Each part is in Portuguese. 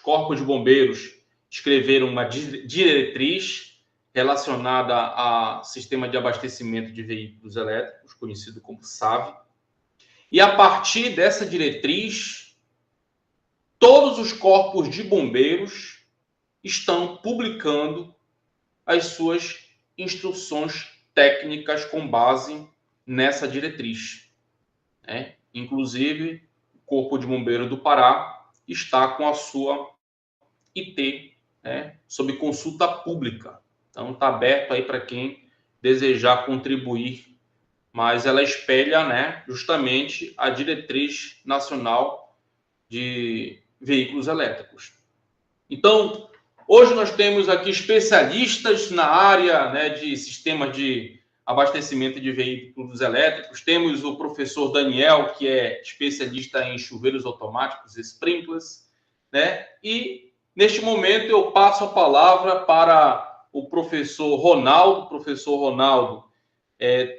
corpos de bombeiros escreveram uma diretriz relacionada a sistema de abastecimento de veículos elétricos, conhecido como SAVE. E a partir dessa diretriz, todos os corpos de bombeiros estão publicando as suas instruções técnicas com base nessa diretriz, né? Inclusive, o Corpo de Bombeiro do Pará está com a sua IT, né, sob consulta pública. Então, está aberto aí para quem desejar contribuir, mas ela espelha, né, justamente a diretriz nacional de veículos elétricos. Então, hoje nós temos aqui especialistas na área, né, de sistemas de abastecimento de veículos elétricos. Temos o professor Daniel, que é especialista em chuveiros automáticos, sprinklers, né? E, neste momento, eu passo a palavra para o professor Ronaldo. O professor Ronaldo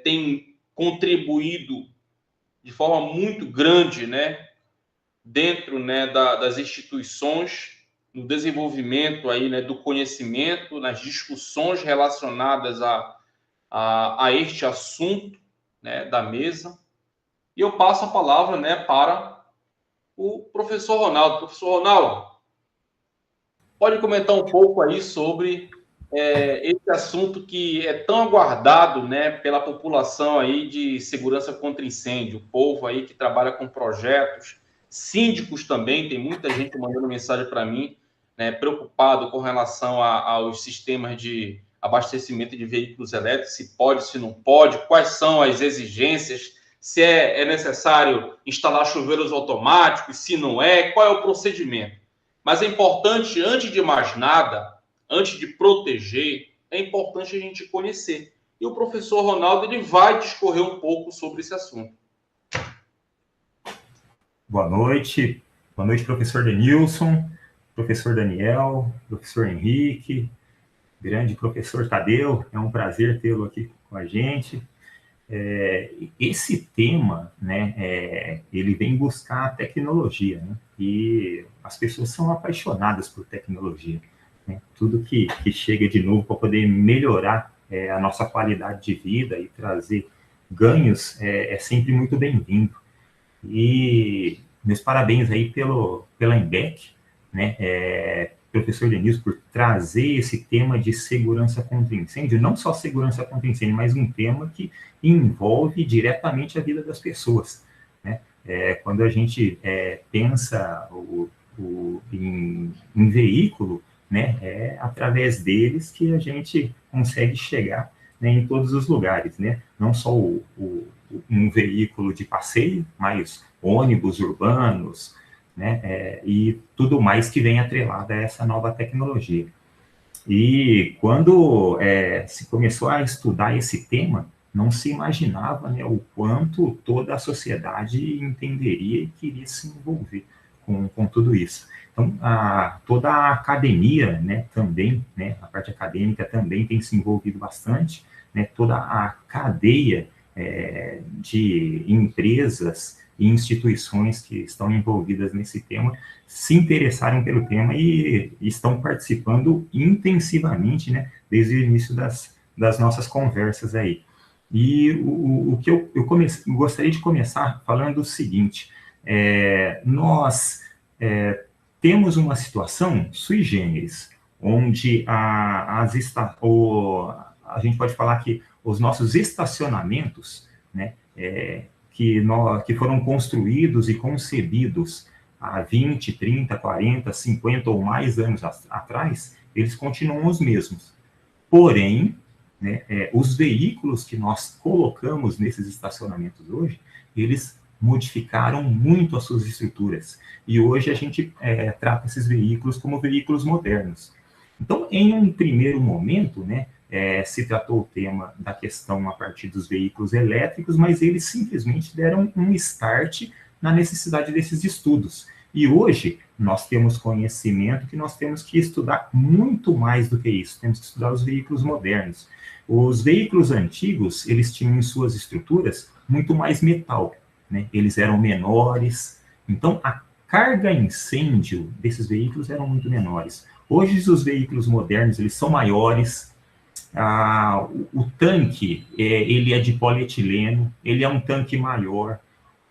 tem contribuído de forma muito grande, né, dentro, né, das instituições, no desenvolvimento aí, né, do conhecimento, nas discussões relacionadas a este assunto, né, da mesa. E eu passo a palavra, né, para o professor Ronaldo. Professor Ronaldo, pode comentar um pouco aí sobre esse assunto que é tão aguardado, né, pela população aí de segurança contra incêndio, o povo aí que trabalha com projetos, síndicos também, tem muita gente mandando mensagem para mim, né, preocupado com relação aos sistemas de abastecimento de veículos elétricos, se pode, se não pode, quais são as exigências, se é necessário instalar chuveiros automáticos, se não é, qual é o procedimento. Mas é importante, antes de mais nada, antes de proteger, é importante a gente conhecer. E o professor Ronaldo ele vai discorrer um pouco sobre esse assunto. Boa noite, professor Denilson, professor Daniel, professor Henrique, grande professor Tadeu, é um prazer tê-lo aqui com a gente. Esse tema, né, ele vem buscar a tecnologia, né, e as pessoas são apaixonadas por tecnologia, né, tudo que chega de novo para poder melhorar a nossa qualidade de vida e trazer ganhos é sempre muito bem-vindo. E meus parabéns aí pela EMBEC, né, professor Denilson, por trazer esse tema de segurança contra incêndio, não só segurança contra incêndio, mas um tema que envolve diretamente a vida das pessoas, né? Quando a gente pensa em veículo, né, é através deles que a gente consegue chegar, né, em todos os lugares, né? Não só um veículo de passeio, mas ônibus urbanos, né, e tudo mais que vem atrelado a essa nova tecnologia. E quando se começou a estudar esse tema, não se imaginava, né, o quanto toda a sociedade entenderia e queria se envolver com tudo isso. Então, toda a academia, né, também, né, a parte acadêmica também tem se envolvido bastante, né, toda a cadeia de empresas e instituições que estão envolvidas nesse tema se interessaram pelo tema e estão participando intensivamente, né, desde o início das nossas conversas aí. E o que eu gostaria de começar falando o seguinte: nós temos uma situação sui generis, onde a gente pode falar que os nossos estacionamentos, né, que foram construídos e concebidos há 20, 30, 40, 50 ou mais anos atrás, eles continuam os mesmos. Porém, né, os veículos que nós colocamos nesses estacionamentos hoje, eles modificaram muito as suas estruturas. E hoje a gente trata esses veículos como veículos modernos. Então, em um primeiro momento, né, se tratou o tema da questão a partir dos veículos elétricos, mas eles simplesmente deram um start na necessidade desses estudos. E hoje nós temos conhecimento que nós temos que estudar muito mais do que isso, temos que estudar os veículos modernos. Os veículos antigos, eles tinham em suas estruturas muito mais metal, né? Eles eram menores, então carga incêndio desses veículos eram muito menores. Hoje, os veículos modernos, eles são maiores. O tanque, ele é de polietileno, ele é um tanque maior.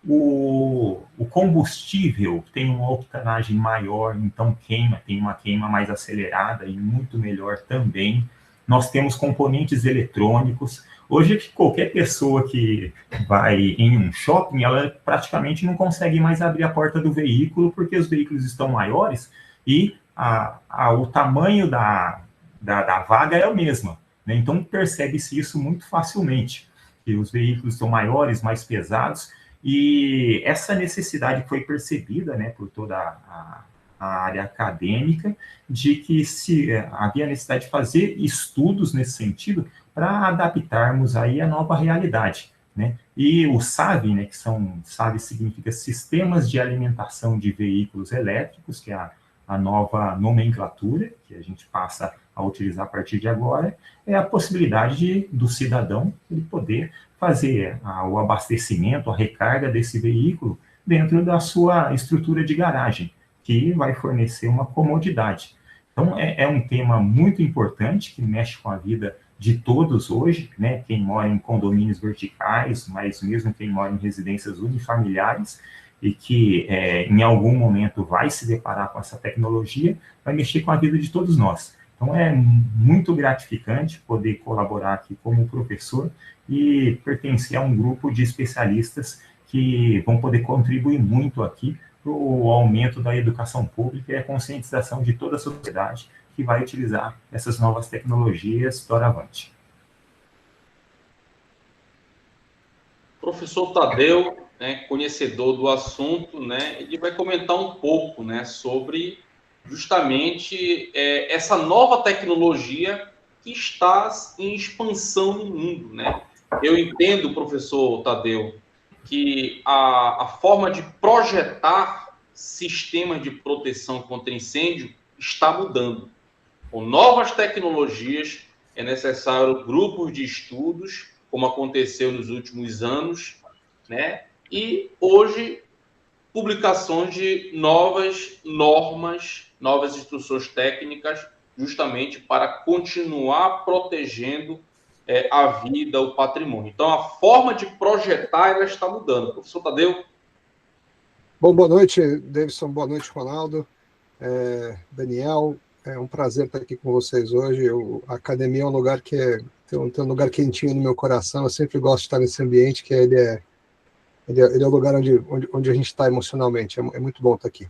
O combustível tem uma octanagem maior, então tem uma queima mais acelerada e muito melhor também. Nós temos componentes eletrônicos. Hoje, qualquer pessoa que vai em um shopping, ela praticamente não consegue mais abrir a porta do veículo, porque os veículos estão maiores e o tamanho da vaga é o mesmo, né? Então, percebe-se isso muito facilmente, que os veículos são maiores, mais pesados, e essa necessidade foi percebida, né, por toda a área acadêmica, de que havia necessidade de fazer estudos nesse sentido para adaptarmos aí a nova realidade, né? E o SAV, né, SAV significa Sistemas de Alimentação de Veículos Elétricos, que é a nova nomenclatura que a gente passa a utilizar a partir de agora, é a possibilidade do cidadão ele poder fazer o abastecimento, a recarga desse veículo dentro da sua estrutura de garagem, que vai fornecer uma comodidade. Então, é um tema muito importante, que mexe com a vida de todos hoje, né? Quem mora em condomínios verticais, mas mesmo quem mora em residências unifamiliares, e que em algum momento vai se deparar com essa tecnologia, vai mexer com a vida de todos nós. Então, é muito gratificante poder colaborar aqui como professor e pertencer a um grupo de especialistas que vão poder contribuir muito aqui para o aumento da educação pública e a conscientização de toda a sociedade que vai utilizar essas novas tecnologias doravante. Professor Tadeu, né, conhecedor do assunto, né, ele vai comentar um pouco, né, sobre justamente essa nova tecnologia que está em expansão no mundo, né? Eu entendo, professor Tadeu, que a forma de projetar sistemas de proteção contra incêndio está mudando. Com novas tecnologias, é necessário grupos de estudos, como aconteceu nos últimos anos, né? E hoje, publicações de novas normas, novas instruções técnicas, justamente para continuar protegendo a vida, o patrimônio. Então, a forma de projetar ela está mudando. Professor Tadeu? Bom, boa noite, Davidson. Boa noite, Ronaldo. Daniel, é um prazer estar aqui com vocês hoje. A academia é um lugar que tem um lugar quentinho no meu coração. Eu sempre gosto de estar nesse ambiente, que ele é o lugar onde a gente está emocionalmente. É muito bom estar aqui.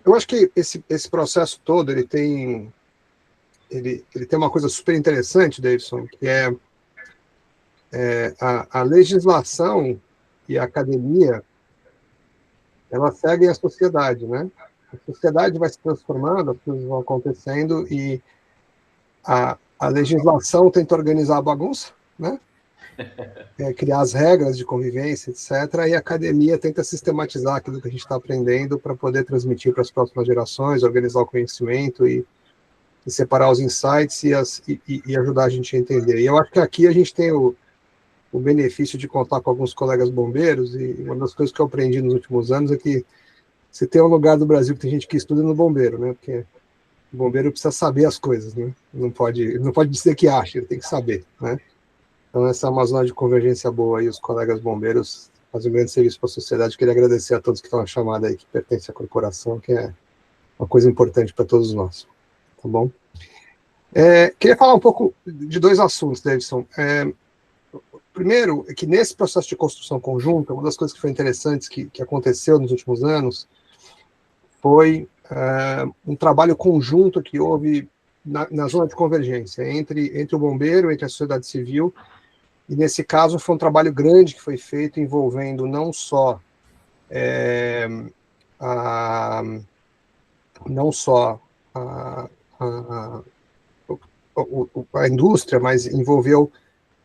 Eu acho que esse processo todo ele tem uma coisa super interessante, Davidson, que é a legislação e a academia, elas seguem a sociedade, né? A sociedade vai se transformando, as coisas vão acontecendo e a legislação tenta organizar a bagunça, né? Criar as regras de convivência, etc. E a academia tenta sistematizar aquilo que a gente está aprendendo para poder transmitir para as próximas gerações, organizar o conhecimento e separar os insights e ajudar a gente a entender. E eu acho que aqui a gente tem o benefício de contar com alguns colegas bombeiros, e uma das coisas que eu aprendi nos últimos anos é que se tem um lugar do Brasil que tem gente que estuda no bombeiro, né? Porque o bombeiro precisa saber as coisas, né? Não pode dizer que acha, ele tem que saber, né? Então, essa é uma zona de convergência boa aí, os colegas bombeiros fazem um grande serviço para a sociedade. Queria agradecer a todos que estão na chamada aí, que pertencem à corporação, que é uma coisa importante para todos nós, tá bom? Queria falar um pouco de dois assuntos, Davidson. Primeiro, é que nesse processo de construção conjunta, uma das coisas que foi interessante que aconteceu nos últimos anos foi um trabalho conjunto que houve na zona de convergência entre o bombeiro, entre a sociedade civil, e nesse caso foi um trabalho grande que foi feito envolvendo não só a indústria, mas envolveu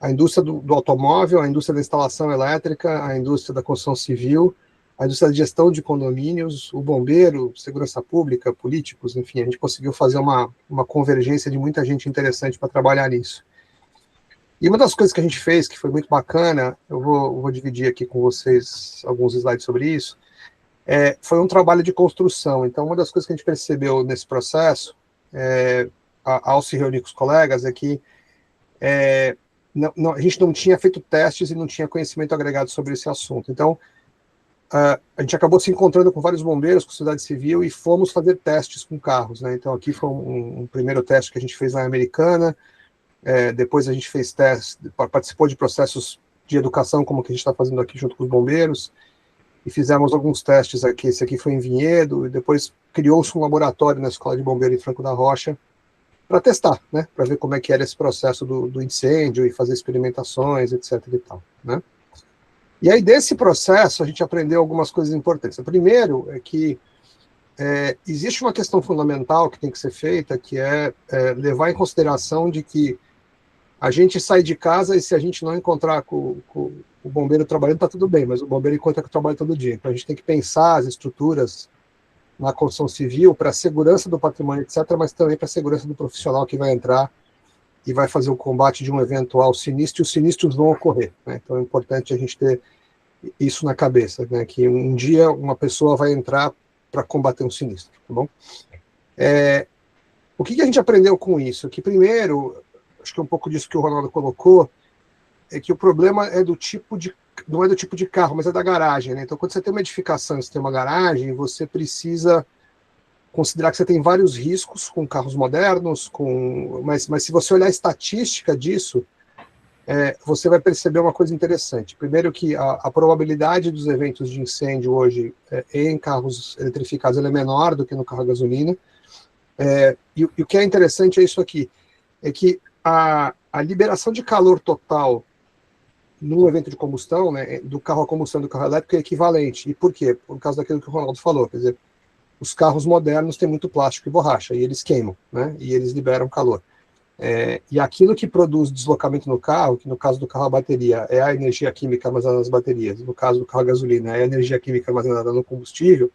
a indústria do automóvel, a indústria da instalação elétrica, a indústria da construção civil, a indústria de gestão de condomínios, o bombeiro, segurança pública, políticos, enfim, a gente conseguiu fazer uma convergência de muita gente interessante para trabalhar nisso. E uma das coisas que a gente fez, que foi muito bacana, eu vou dividir aqui com vocês alguns slides sobre isso, foi um trabalho de construção. Então, uma das coisas que a gente percebeu nesse processo, ao se reunir com os colegas, é que a gente não tinha feito testes e não tinha conhecimento agregado sobre esse assunto. Então, a gente acabou se encontrando com vários bombeiros, com a sociedade civil, e fomos fazer testes com carros, né? Então, aqui foi um primeiro teste que a gente fez na Americana. Depois a gente fez testes, participou de processos de educação, como que a gente está fazendo aqui junto com os bombeiros, e fizemos alguns testes aqui. Esse aqui foi em Vinhedo, e depois criou-se um laboratório na Escola de Bombeiro em Franco da Rocha, para testar, né? Para ver como é que era esse processo do incêndio e fazer experimentações, etc. e tal, né? E aí, desse processo, a gente aprendeu algumas coisas importantes. O primeiro é que existe uma questão fundamental que tem que ser feita, que é levar em consideração de que a gente sai de casa e se a gente não encontrar com o bombeiro trabalhando, está tudo bem, mas o bombeiro encontra com o trabalho todo dia. Então, a gente tem que pensar as estruturas na construção civil para a segurança do patrimônio, etc., mas também para a segurança do profissional que vai entrar e vai fazer o combate de um eventual sinistro, e os sinistros vão ocorrer, né? Então é importante a gente ter isso na cabeça, né? Que um dia uma pessoa vai entrar para combater um sinistro, tá bom? O que a gente aprendeu com isso? Que primeiro, acho que é um pouco disso que o Ronaldo colocou, é que o problema não é do tipo de carro, mas é da garagem, né? Então, quando você tem uma edificação, você tem uma garagem, você precisa considerar que você tem vários riscos com carros modernos, mas se você olhar a estatística disso, você vai perceber uma coisa interessante. Primeiro que a probabilidade dos eventos de incêndio hoje em carros eletrificados é menor do que no carro a gasolina. E o que é interessante é isso aqui, é que a liberação de calor total num evento de combustão, né, do carro a combustão e do carro elétrico é equivalente. E por quê? Por causa daquilo que o Ronaldo falou, quer dizer, os carros modernos têm muito plástico e borracha, e eles queimam, né, e eles liberam calor. E aquilo que produz deslocamento no carro, que no caso do carro a bateria é a energia química armazenada nas baterias, no caso do carro a gasolina é a energia química armazenada no combustível,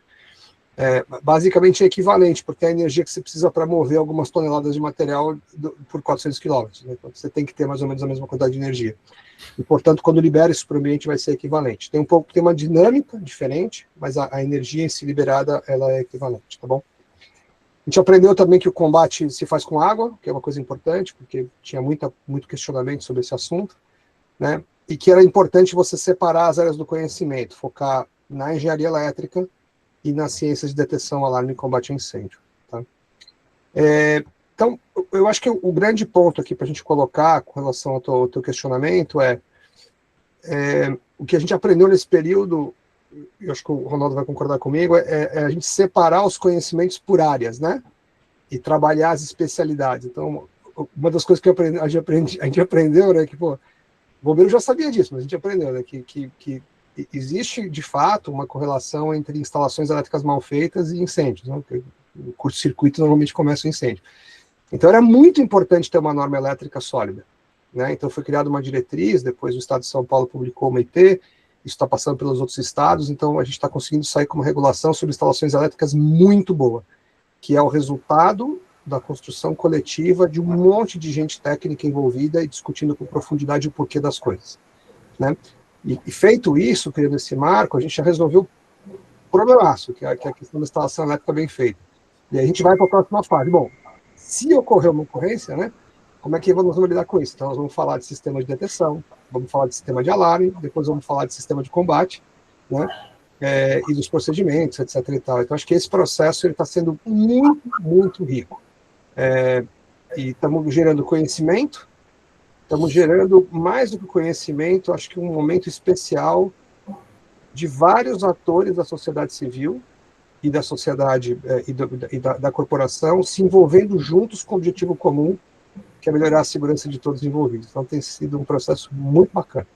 basicamente é equivalente, porque é a energia que você precisa para mover algumas toneladas de material por 400 km. Né? Então, você tem que ter mais ou menos a mesma quantidade de energia. E, portanto, quando libera isso para o ambiente, vai ser equivalente. Tem uma dinâmica diferente, mas a energia em si liberada, ela é equivalente, tá bom? A gente aprendeu também que o combate se faz com água, que é uma coisa importante, porque tinha muito questionamento sobre esse assunto, né? E que era importante você separar as áreas do conhecimento, focar na engenharia elétrica e nas ciências de detecção, alarme e combate a incêndio. Tá? Então, eu acho que o grande ponto aqui para a gente colocar com relação ao teu questionamento o que a gente aprendeu nesse período, eu acho que o Ronaldo vai concordar comigo, é a gente separar os conhecimentos por áreas, né? E trabalhar as especialidades. Então, uma das coisas que a gente aprendeu, né, que, pô, o bombeiro já sabia disso, mas a gente aprendeu, né, que existe, de fato, uma correlação entre instalações elétricas mal feitas e incêndios, né? Porque o curto-circuito normalmente começa o incêndio. Então, era muito importante ter uma norma elétrica sólida, né? Então, foi criada uma diretriz, depois o Estado de São Paulo publicou uma IT, isso está passando pelos outros estados, então a gente está conseguindo sair com uma regulação sobre instalações elétricas muito boa, que é o resultado da construção coletiva de um monte de gente técnica envolvida e discutindo com profundidade o porquê das coisas, né? E feito isso, criando esse marco, a gente já resolveu o problemaço, que é a questão da instalação elétrica bem feita. E aí a gente vai para a próxima fase. Bom, se ocorrer uma ocorrência, né, como é que nós vamos lidar com isso? Então, nós vamos falar de sistema de detecção, vamos falar de sistema de alarme, depois vamos falar de sistema de combate, né, e dos procedimentos, etc. e tal. Então, acho que esse processo está sendo muito, muito rico. E estamos gerando conhecimento, estamos gerando mais do que conhecimento, acho que um momento especial de vários atores da sociedade civil e da sociedade da corporação se envolvendo juntos com o objetivo comum, que é melhorar a segurança de todos os envolvidos. Então, tem sido um processo muito bacana.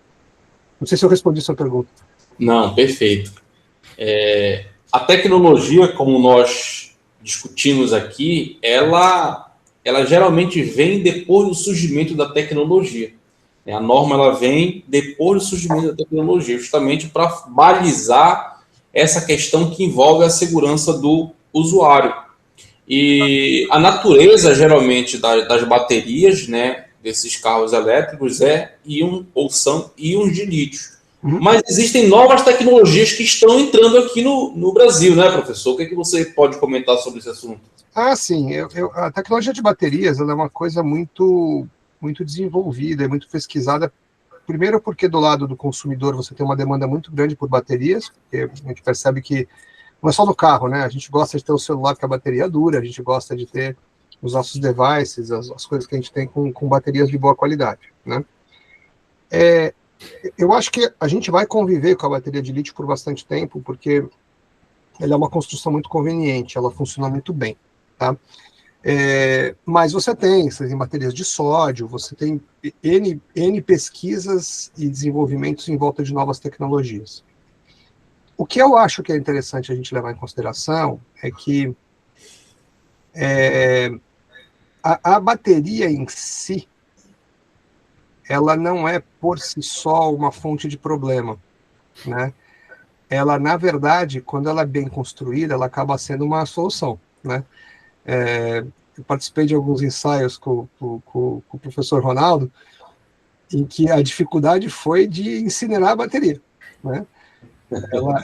Não sei se eu respondi a sua pergunta. Não, perfeito. A tecnologia, como nós discutimos aqui, ela geralmente vem depois do surgimento da tecnologia. A norma ela vem depois do surgimento da tecnologia, justamente para balizar essa questão que envolve a segurança do usuário. E a natureza, geralmente, das baterias, né, desses carros elétricos são íons de lítio. Mas existem novas tecnologias que estão entrando aqui no Brasil, né, professor? O que você pode comentar sobre esse assunto? Sim. A tecnologia de baterias ela é uma coisa muito, muito desenvolvida, muito pesquisada. Primeiro porque do lado do consumidor você tem uma demanda muito grande por baterias, porque a gente percebe que não é só no carro, né? A gente gosta de ter o celular com a bateria dura, a gente gosta de ter os nossos devices, as coisas que a gente tem com baterias de boa qualidade, né? Eu acho que a gente vai conviver com a bateria de lítio por bastante tempo, porque ela é uma construção muito conveniente, ela funciona muito bem, tá? Mas você tem baterias de sódio, você tem N pesquisas e desenvolvimentos em volta de novas tecnologias. O que eu acho que é interessante a gente levar em consideração é que a bateria em si, ela não é por si só uma fonte de problema, né? Ela, na verdade, quando ela é bem construída, ela acaba sendo uma solução, né? Eu participei de alguns ensaios com o professor Ronaldo, em que a dificuldade foi de incinerar a bateria, né?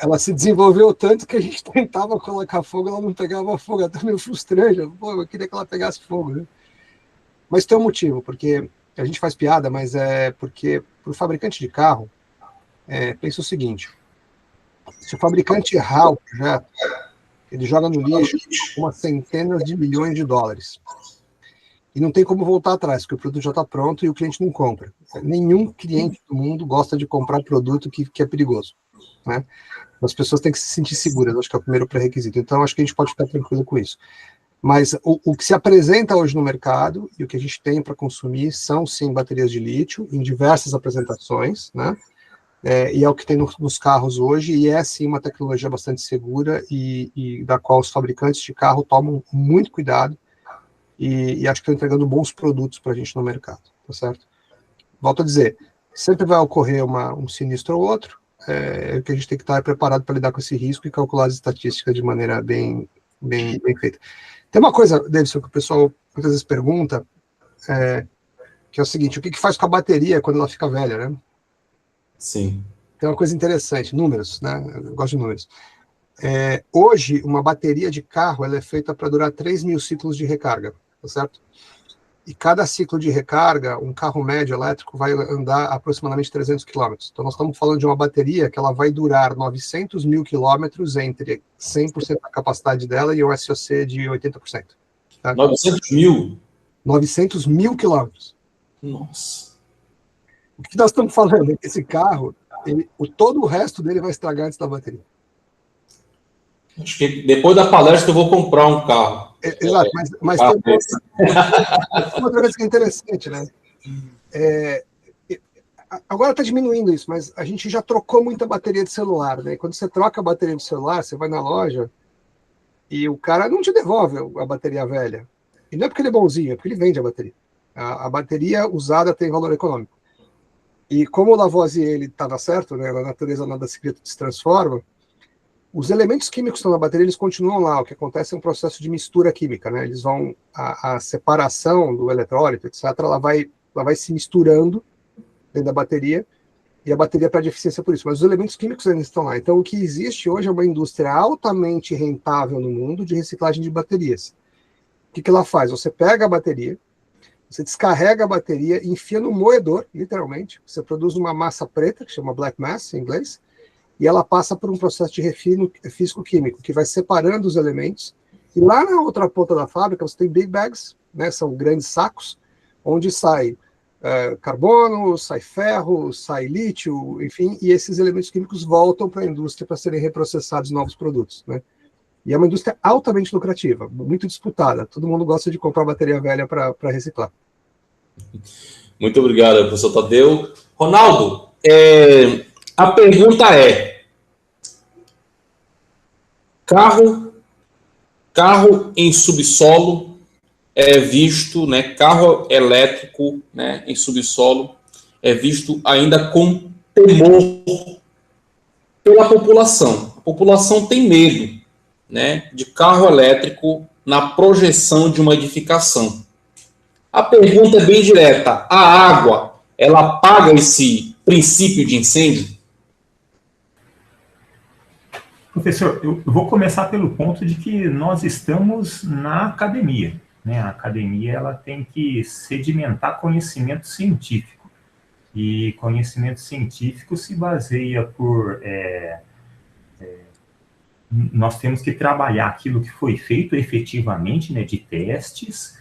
Ela se desenvolveu tanto que a gente tentava colocar fogo, ela não pegava fogo, até meio frustrante. Eu queria que ela pegasse fogo, né? Mas tem um motivo, porque a gente faz piada, mas é porque para o fabricante de carro, pensa o seguinte: se o fabricante errar o projeto, ele joga no lixo umas centenas de milhões de dólares. E não tem como voltar atrás, porque o produto já está pronto e o cliente não compra. Nenhum cliente do mundo gosta de comprar produto que é perigoso, né? As pessoas têm que se sentir seguras, acho que é o primeiro pré-requisito. Então, acho que a gente pode ficar tranquilo com isso. Mas o que se apresenta hoje no mercado e o que a gente tem para consumir são, sim, baterias de lítio em diversas apresentações, né? E é o que tem nos carros hoje, e é, sim, uma tecnologia bastante segura e da qual os fabricantes de carro tomam muito cuidado e acho que estão entregando bons produtos para a gente no mercado, tá certo? Volto a dizer, sempre vai ocorrer um sinistro ou outro, que a gente tem que estar preparado para lidar com esse risco e calcular as estatísticas de maneira bem feita. Tem uma coisa, Davidson, que o pessoal muitas vezes pergunta, que é o seguinte: o que faz com a bateria quando ela fica velha, né? Sim. Tem uma coisa interessante, números, né? Eu gosto de números. Hoje, uma bateria de carro ela é feita para durar 3.000 ciclos de recarga, tá certo? E cada ciclo de recarga, um carro médio elétrico vai andar aproximadamente 300 km. Então, nós estamos falando de uma bateria que ela vai durar 900 mil quilômetros entre 100% da capacidade dela e o SOC de 80%. Tá? 900 mil? 900 mil quilômetros. Nossa. O que nós estamos falando é que esse carro, todo o resto dele vai estragar antes da bateria. Acho que depois da palestra eu vou comprar um carro. Exato, mas tem uma outra coisa que é interessante, né? Agora está diminuindo isso, mas a gente já trocou muita bateria de celular, né? Quando você troca a bateria de celular, você vai na loja e o cara não te devolve a bateria velha. E não é porque ele é bonzinho, é porque ele vende a bateria. A bateria usada tem valor econômico. E como o Lavoisier ele estava certo, né? Na natureza nada secreto se transforma. Os elementos químicos que estão na bateria, eles continuam lá. O que acontece é um processo de mistura química, né? Eles vão... A separação do eletrólito, etc., ela vai se misturando dentro da bateria, e a bateria perde eficiência por isso. Mas os elementos químicos ainda estão lá. Então, o que existe hoje é uma indústria altamente rentável no mundo de reciclagem de baterias. O que ela faz? Você pega a bateria, você descarrega a bateria, enfia no moedor, literalmente. Você produz uma massa preta, que chama black mass, em inglês, e ela passa por um processo de refino físico-químico, que vai separando os elementos. E lá na outra ponta da fábrica, você tem big bags, né, são grandes sacos, onde sai carbono, sai ferro, sai lítio, enfim, e esses elementos químicos voltam para a indústria para serem reprocessados em novos produtos, né? E é uma indústria altamente lucrativa, muito disputada. Todo mundo gosta de comprar bateria velha para reciclar. Muito obrigado, professor Tadeu. Ronaldo, a pergunta é: carro em subsolo é visto, né, carro elétrico, né, em subsolo é visto ainda com temor pela população. A população tem medo, né, de carro elétrico na projeção de uma edificação. A pergunta é bem direta. A água, ela apaga esse princípio de incêndio? Professor, eu vou começar pelo ponto de que nós estamos na academia, né? A academia ela tem que sedimentar conhecimento científico. E conhecimento científico se baseia por... nós temos que trabalhar aquilo que foi feito efetivamente, né, de testes,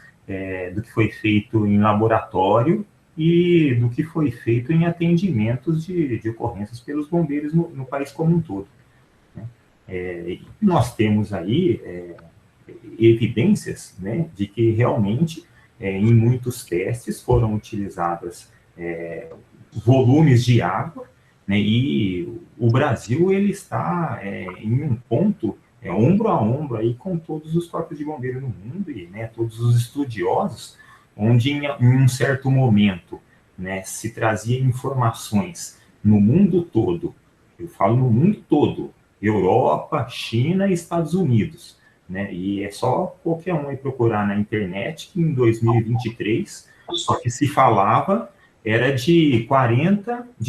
do que foi feito em laboratório e do que foi feito em atendimentos de ocorrências pelos bombeiros no país como um todo. Nós temos aí evidências, né, de que realmente em muitos testes foram utilizadas volumes de água, né, e o Brasil ele está em um ponto ombro a ombro aí com todos os corpos de bombeiros no mundo e, né, todos os estudiosos, onde em um certo momento, né, se trazia informações no mundo todo, eu falo no mundo todo, Europa, China e Estados Unidos, né? E é só qualquer um aí procurar na internet que em 2023 só que se falava era de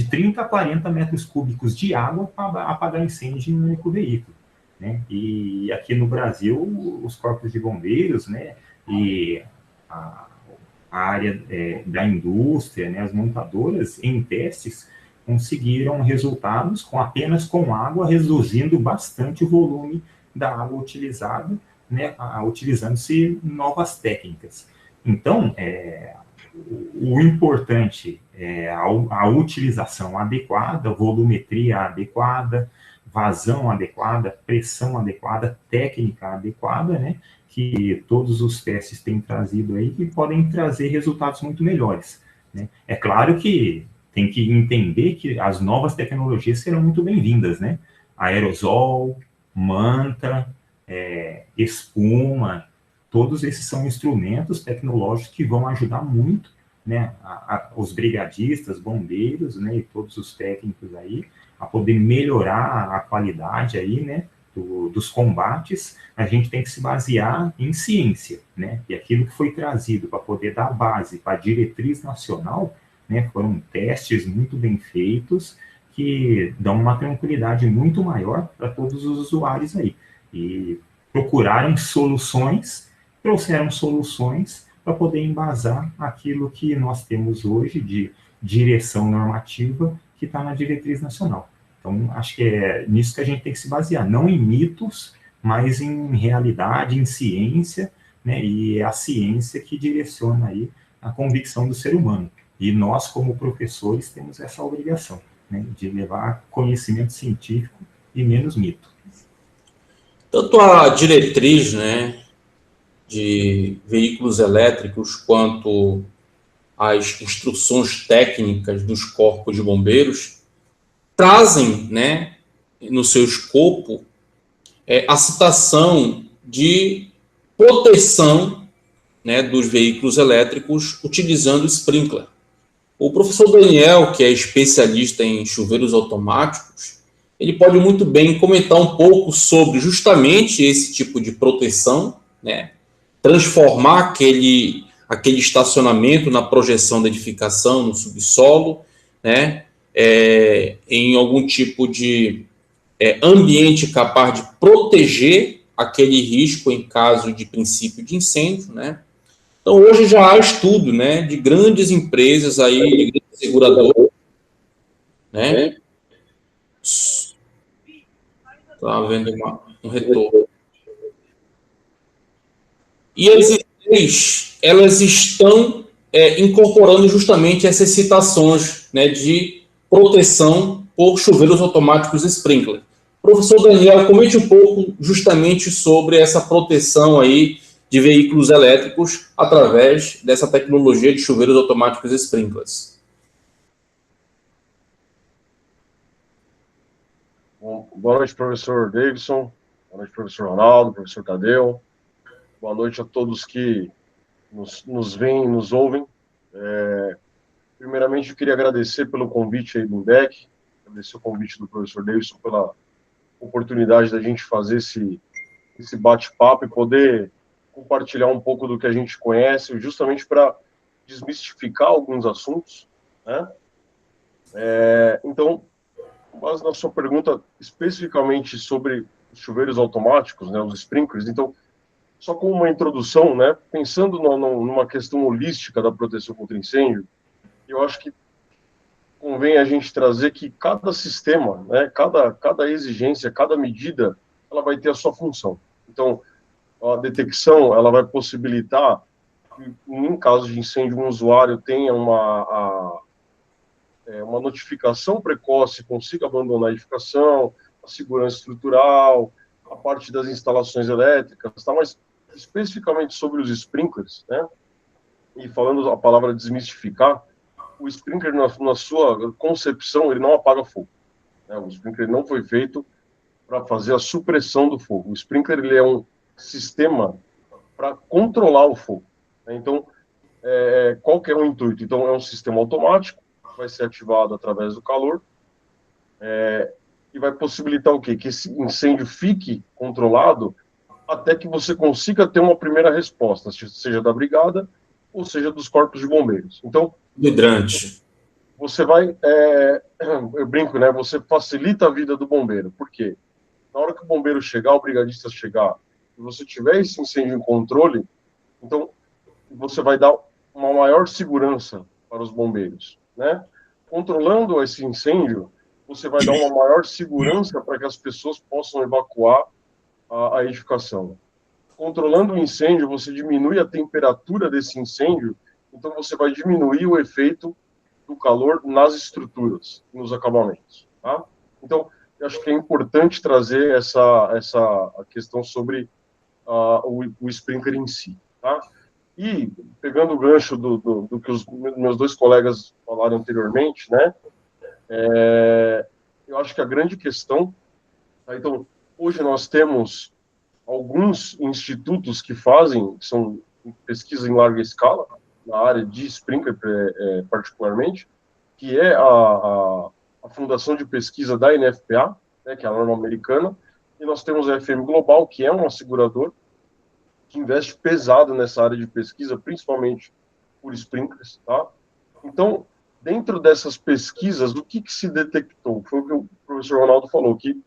30 a 40 metros cúbicos de água para apagar incêndio em um único veículo, né? E aqui no Brasil os corpos de bombeiros, né? E a área da indústria, né? As montadoras em testes conseguiram resultados apenas com água, reduzindo bastante o volume da água utilizada, né, utilizando-se novas técnicas. Então, o importante é a utilização adequada, volumetria adequada, vazão adequada, pressão adequada, técnica adequada, né, que todos os testes têm trazido aí, que podem trazer resultados muito melhores, né. É claro que tem que entender que as novas tecnologias serão muito bem-vindas, né? Aerosol, manta, espuma, todos esses são instrumentos tecnológicos que vão ajudar muito, né, os brigadistas, bombeiros, né, e todos os técnicos aí, a poder melhorar a qualidade aí, né, dos combates. A gente tem que se basear em ciência, né? E aquilo que foi trazido para poder dar base para a diretriz nacional, né, foram testes muito bem feitos que dão uma tranquilidade muito maior para todos os usuários aí. E procuraram soluções, trouxeram soluções para poder embasar aquilo que nós temos hoje de direção normativa que está na diretriz nacional. Então, acho que é nisso que a gente tem que se basear, não em mitos, mas em realidade, em ciência, né, e é a ciência que direciona aí a convicção do ser humano. E nós, como professores, temos essa obrigação, né, de levar conhecimento científico e menos mito. Tanto a diretriz, né, de veículos elétricos quanto as instruções técnicas dos corpos de bombeiros trazem, né, no seu escopo a citação de proteção, né, dos veículos elétricos utilizando sprinkler. O professor Daniel, que é especialista em chuveiros automáticos, ele pode muito bem comentar um pouco sobre justamente esse tipo de proteção, né? Transformar aquele estacionamento na projeção da edificação, no subsolo, né? Em algum tipo de ambiente capaz de proteger aquele risco em caso de princípio de incêndio, né? Então, hoje já há estudo, né, de grandes empresas aí, de grandes seguradoras, né? Está havendo um retorno. E elas estão incorporando justamente essas citações, né, de proteção por chuveiros automáticos sprinkler. Professor Daniel, comente um pouco justamente sobre essa proteção aí de veículos elétricos através dessa tecnologia de chuveiros automáticos sprinklers. Bom, boa noite, professor Davidson. Boa noite, professor Ronaldo, professor Tadeu. Boa noite a todos que nos veem e nos ouvem. Primeiramente, eu queria agradecer pelo convite aí do INDEC, agradecer o convite do professor Davidson pela oportunidade da gente fazer esse bate-papo e poder compartilhar um pouco do que a gente conhece, justamente para desmistificar alguns assuntos, né? Então, mas na sua pergunta especificamente sobre os chuveiros automáticos, né, os sprinklers, então, só como uma introdução, né, pensando numa questão holística da proteção contra incêndio, eu acho que convém a gente trazer que cada sistema, né, cada exigência, cada medida, ela vai ter a sua função. Então, a detecção, ela vai possibilitar que, em caso de incêndio, um usuário tenha uma notificação precoce, consiga abandonar a edificação, a segurança estrutural, a parte das instalações elétricas, tá? Mas especificamente sobre os sprinklers, né? E falando a palavra desmistificar, o sprinkler, na sua concepção, ele não apaga fogo, né? O sprinkler não foi feito para fazer a supressão do fogo. O sprinkler, ele é um sistema para controlar o fogo, né? Então, qual que é o intuito? Então, é um sistema automático, vai ser ativado através do calor, e vai possibilitar o quê? Que esse incêndio fique controlado até que você consiga ter uma primeira resposta, seja da brigada ou seja dos corpos de bombeiros. Então, Hidrante. você vai, eu brinco, né? Você facilita a vida do bombeiro. Por quê? Na hora que o bombeiro chegar, o brigadista chegar, e você tiver esse incêndio em controle, então você vai dar uma maior segurança para os bombeiros, né? Controlando esse incêndio, você vai dar uma maior segurança para que as pessoas possam evacuar a edificação. Controlando o incêndio, você diminui a temperatura desse incêndio, então você vai diminuir o efeito do calor nas estruturas, nos acabamentos, tá? Então, eu acho que é importante trazer essa questão sobre o sprinkler em si, tá? E, pegando o gancho do que os meus dois colegas falaram anteriormente, né, eu acho que a grande questão, tá? Então, hoje nós temos alguns institutos que são pesquisa em larga escala, na área de sprinkler particularmente, que é a Fundação de Pesquisa da NFPA, né, que é a norma americana, e nós temos a FM Global, que é uma seguradora, que investe pesado nessa área de pesquisa, principalmente por sprinklers, tá? Então, dentro dessas pesquisas, o que se detectou? Foi o que o professor Ronaldo falou, que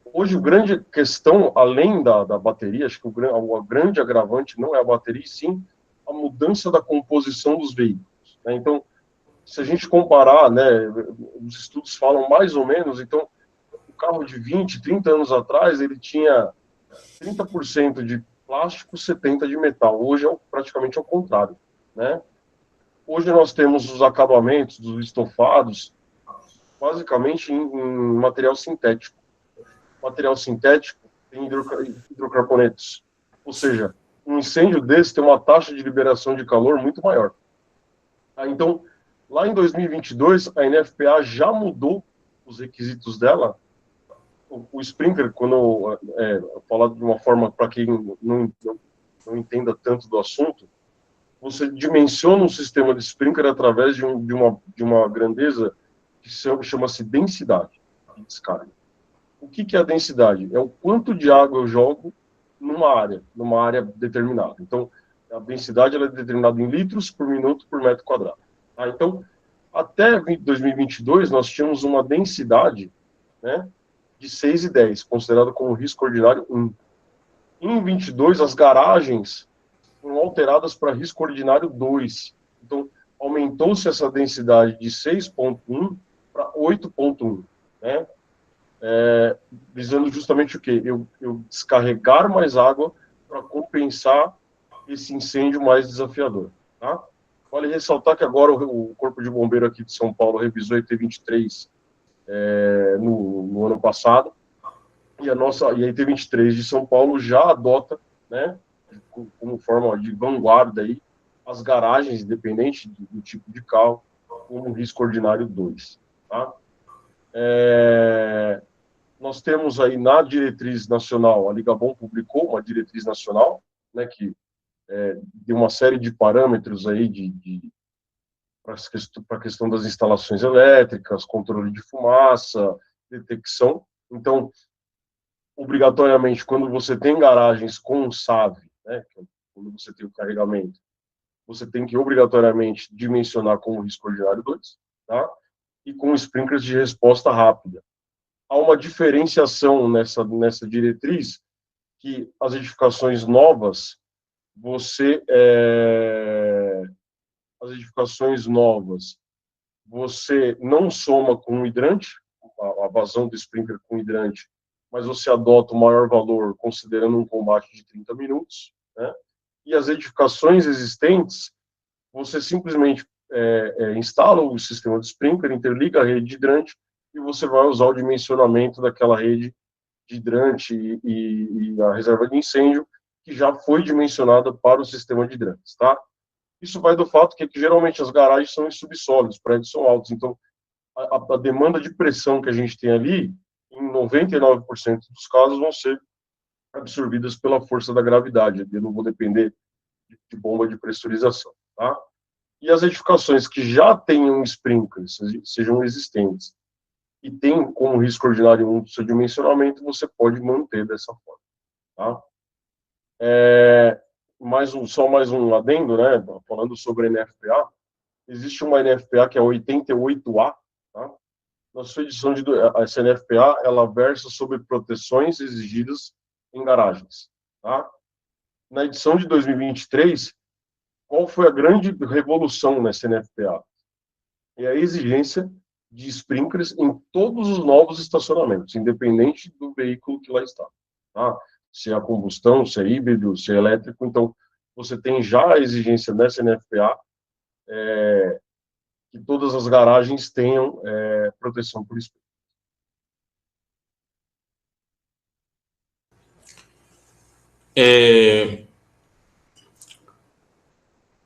hoje a grande questão, além da bateria, acho que o grande agravante não é a bateria, e sim a mudança da composição dos veículos, né? Então, se a gente comparar, né, os estudos falam mais ou menos, então, o carro de 20, 30 anos atrás, ele tinha 30% de plástico, 70% de metal. Hoje é praticamente ao contrário, né? Hoje nós temos os acabamentos dos estofados basicamente em material sintético. Material sintético tem hidrocarbonetos. Ou seja, um incêndio desse tem uma taxa de liberação de calor muito maior. Então, lá em 2022, a NFPA já mudou os requisitos dela. O sprinkler, quando falar de uma forma para quem não entenda tanto do assunto, você dimensiona um sistema de sprinkler através de uma grandeza que chama-se densidade de descarga. O que é a densidade? É o quanto de água eu jogo numa área determinada. Então, a densidade ela é determinada em litros por minuto por metro quadrado. Tá? Então, até 2022, nós tínhamos uma densidade, né, de 6,10, considerado como risco ordinário 1. Em 22, as garagens foram alteradas para risco ordinário 2. Então, aumentou-se essa densidade de 6,1 para 8,1, né? Visando justamente o quê? Eu descarregar mais água para compensar esse incêndio mais desafiador, tá? Vale ressaltar que agora o Corpo de Bombeiro aqui de São Paulo revisou a ET23 no ano passado, e a ET23 de São Paulo já adota, né, como forma de vanguarda aí, as garagens, independente do tipo de carro, como risco ordinário 2, tá? Nós temos aí na diretriz nacional, a Ligabom publicou uma diretriz nacional, né, que deu uma série de parâmetros aí para a questão das instalações elétricas, controle de fumaça, detecção. Então, obrigatoriamente, quando você tem garagens com SAV, né, quando você tem o carregamento, você tem que obrigatoriamente dimensionar com o risco ordinário 2, tá? E com sprinklers de resposta rápida. Há uma diferenciação nessa diretriz, que as edificações novas, você não soma com o hidrante, a vazão do sprinkler com o hidrante, mas você adota o maior valor considerando um combate de 30 minutos, né? E as edificações existentes, você simplesmente instala o sistema de sprinkler, interliga a rede de hidrante e você vai usar o dimensionamento daquela rede de hidrante e a reserva de incêndio, que já foi dimensionada para o sistema de hidrantes, tá? Isso vai do fato que geralmente as garagens são em subsolo, os prédios são altos, então a demanda de pressão que a gente tem ali, em 99% dos casos, vão ser absorvidas pela força da gravidade. Eu não vou depender de bomba de pressurização, tá? E as edificações que já tenham sprinklers, sejam existentes, e tem como risco ordinário 1 do seu dimensionamento, você pode manter dessa forma, tá? Só mais um adendo, né? Falando sobre a NFPA, existe uma NFPA que é a 88A, tá? Na sua edição essa NFPA, ela versa sobre proteções exigidas em garagens, tá? Na edição de 2023, qual foi a grande revolução nessa NFPA? É a exigência de sprinklers em todos os novos estacionamentos, independente do veículo que lá está, tá? Se é a combustão, se é híbrido, se é elétrico. Então, você tem já a exigência nessa NFPA que todas as garagens tenham proteção por sprinklers.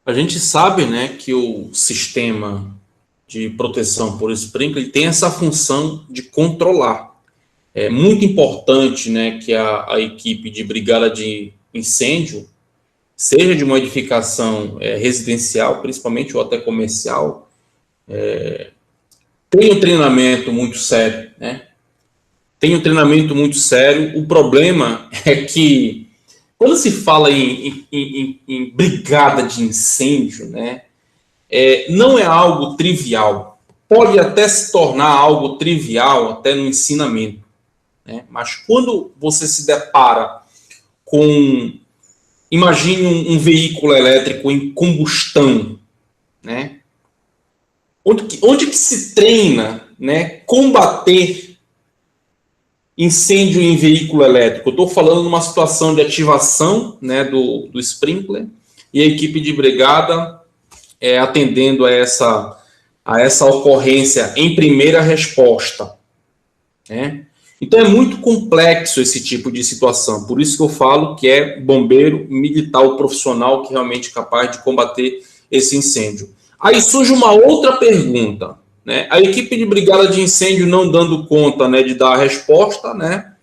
A gente sabe, né, que o sistema de proteção por sprinkler tem essa função de controlar. É muito importante, né, que a equipe de brigada de incêndio, seja de uma edificação residencial, principalmente, ou até comercial, tenha um treinamento muito sério, né? Tem um treinamento muito sério. O problema é que, quando se fala em brigada de incêndio, né, não é algo trivial. Pode até se tornar algo trivial, até no ensinamento, né? Mas quando você se depara com, imagine um veículo elétrico em combustão, né? Onde que se treina, né, combater incêndio em veículo elétrico? Eu estou falando numa situação de ativação, né, do sprinkler, e a equipe de brigada atendendo a essa ocorrência em primeira resposta, né? Então é muito complexo esse tipo de situação, por isso que eu falo que é bombeiro militar, o profissional que realmente é capaz de combater esse incêndio. Aí surge uma outra pergunta, né? A equipe de brigada de incêndio não dando conta, né, de dar a resposta, né?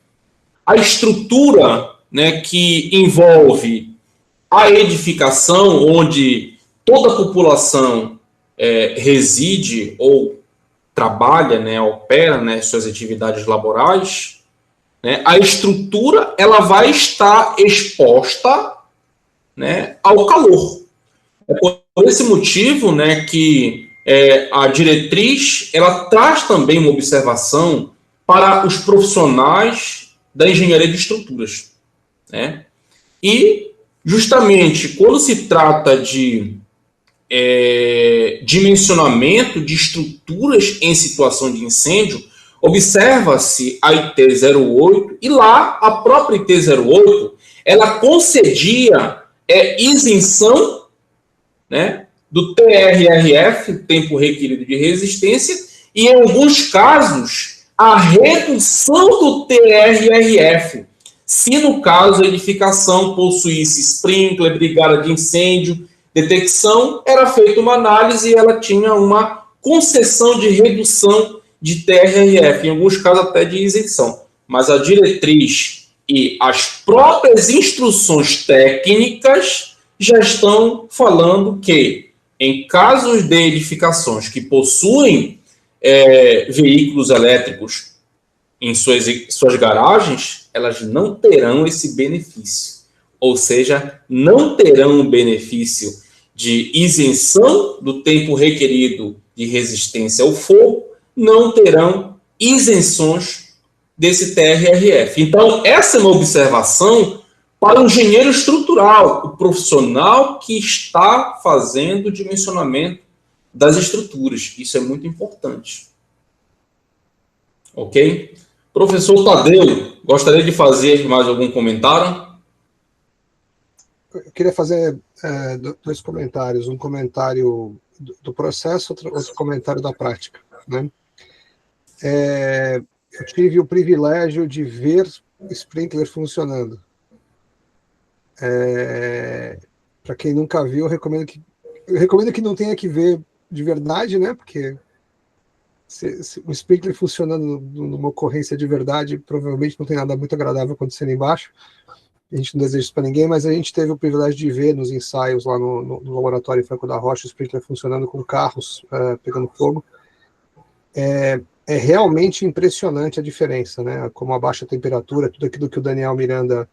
A estrutura, né, que envolve a edificação, onde toda a população reside ou trabalha, né, opera, né, suas atividades laborais, né? A estrutura ela vai estar exposta, né, ao calor. É por esse motivo, né, que a diretriz ela traz também uma observação para os profissionais da engenharia de estruturas, né? E justamente quando se trata de dimensionamento de estruturas em situação de incêndio, observa-se a IT-08 e lá a própria IT-08 ela concedia isenção, né, do TRRF, tempo requerido de resistência, e em alguns casos a redução do TRRF, se no caso a edificação possuísse sprinkler, brigada de incêndio, detecção, era feita uma análise e ela tinha uma concessão de redução de TRRF, em alguns casos até de isenção. Mas a diretriz e as próprias instruções técnicas já estão falando que, em casos de edificações que possuem veículos elétricos em suas garagens, elas não terão esse benefício. Ou seja, não terão o benefício de isenção do tempo requerido de resistência ao fogo, não terão isenções desse TRRF. Então, essa é uma observação para o engenheiro estrutural, o profissional que está fazendo o dimensionamento das estruturas. Isso é muito importante. Ok? Professor Tadeu, gostaria de fazer mais algum comentário? Eu queria fazer dois comentários. Um comentário do processo, outro comentário da prática, né? Eu tive o privilégio de ver sprinkler funcionando. Para quem nunca viu, eu recomendo que não tenha que ver de verdade, né? Porque se o sprinkler funcionando numa ocorrência de verdade, provavelmente não tem nada muito agradável acontecendo embaixo. A gente não deseja isso para ninguém, mas a gente teve o privilégio de ver nos ensaios lá no laboratório Franco da Rocha o sprinkler funcionando com carros pegando fogo. É realmente impressionante a diferença, né? Como a baixa temperatura, tudo aquilo que o Daniel Miranda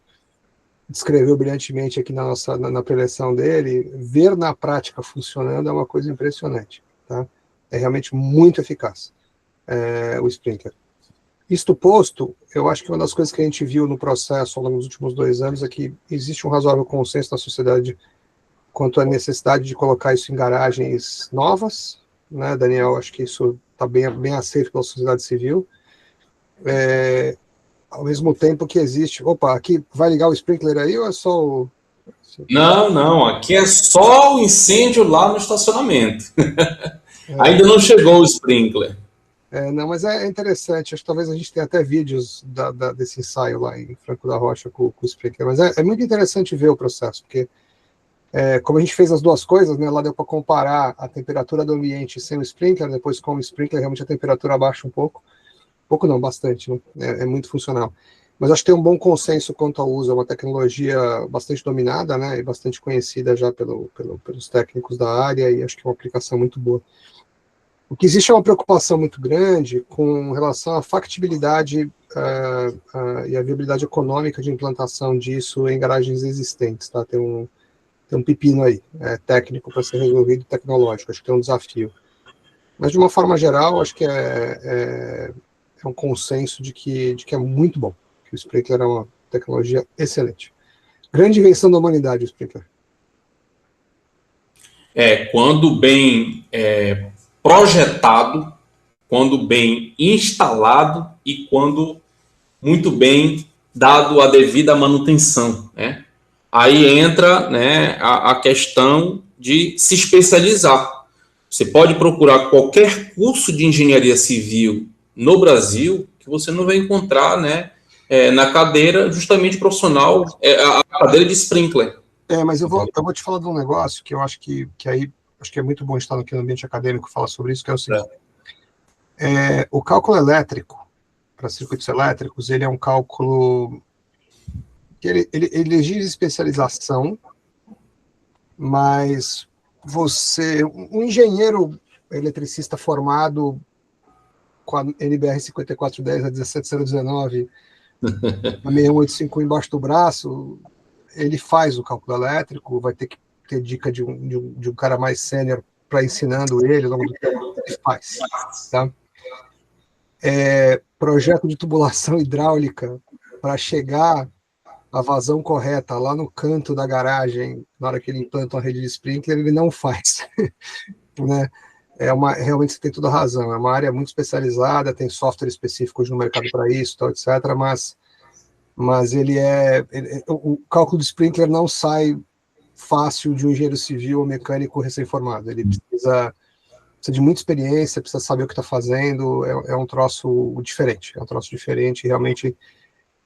descreveu brilhantemente aqui na preleção dele, ver na prática funcionando é uma coisa impressionante, tá? É realmente muito eficaz o sprinkler. Isto posto, eu acho que uma das coisas que a gente viu no processo ao longo dos últimos 2 anos é que existe um razoável consenso na sociedade quanto à necessidade de colocar isso em garagens novas, né, Daniel? Acho que isso está bem aceito pela sociedade civil. Ao mesmo tempo que existe... Opa, aqui vai ligar o sprinkler aí ou é só o... Não, aqui é só o incêndio lá no estacionamento. Ainda não chegou o sprinkler. Não, mas é interessante, acho que talvez a gente tenha até vídeos desse ensaio lá em Franco da Rocha com o sprinkler, mas é muito interessante ver o processo, porque como a gente fez as duas coisas, né, lá deu para comparar a temperatura do ambiente sem o sprinkler, depois com o sprinkler realmente a temperatura abaixa um pouco não, bastante, né? É muito funcional. Mas acho que tem um bom consenso quanto ao uso, é uma tecnologia bastante dominada, né, e bastante conhecida já pelos técnicos da área, e acho que é uma aplicação muito boa. O que existe é uma preocupação muito grande com relação à factibilidade e a viabilidade econômica de implantação disso em garagens existentes, tá? Tem um pepino aí, técnico para ser resolvido, tecnológico, acho que é um desafio. Mas, de uma forma geral, acho que é um consenso de que é muito bom, que o sprinkler é uma tecnologia excelente. Grande invenção da humanidade, o sprinkler. Quando bem projetado, quando bem instalado e quando muito bem dado a devida manutenção, né? Aí entra, né, a questão de se especializar. Você pode procurar qualquer curso de engenharia civil no Brasil que você não vai encontrar, né, na cadeira justamente profissional, a cadeira de sprinkler. Mas eu vou te falar de um negócio que eu acho que aí acho que é muito bom estar aqui no ambiente acadêmico falar sobre isso, que é o seguinte. O cálculo elétrico para circuitos elétricos, ele é um cálculo que ele exige especialização, mas um engenheiro eletricista formado com a NBR 5410, a 17019, a 6185 embaixo do braço, ele faz o cálculo elétrico, vai ter que ter dica de um cara mais sênior para ensinando ele, ao longo do tempo, ele faz. Tá? Projeto de tubulação hidráulica para chegar a vazão correta lá no canto da garagem, na hora que ele implanta uma rede de sprinkler, ele não faz. Né? Realmente você tem toda a razão, é uma área muito especializada, tem software específico no mercado para isso, tal, etc., mas o cálculo de sprinkler não sai fácil de um engenheiro civil ou mecânico recém-formado, ele precisa de muita experiência, precisa saber o que está fazendo, é um troço diferente, realmente.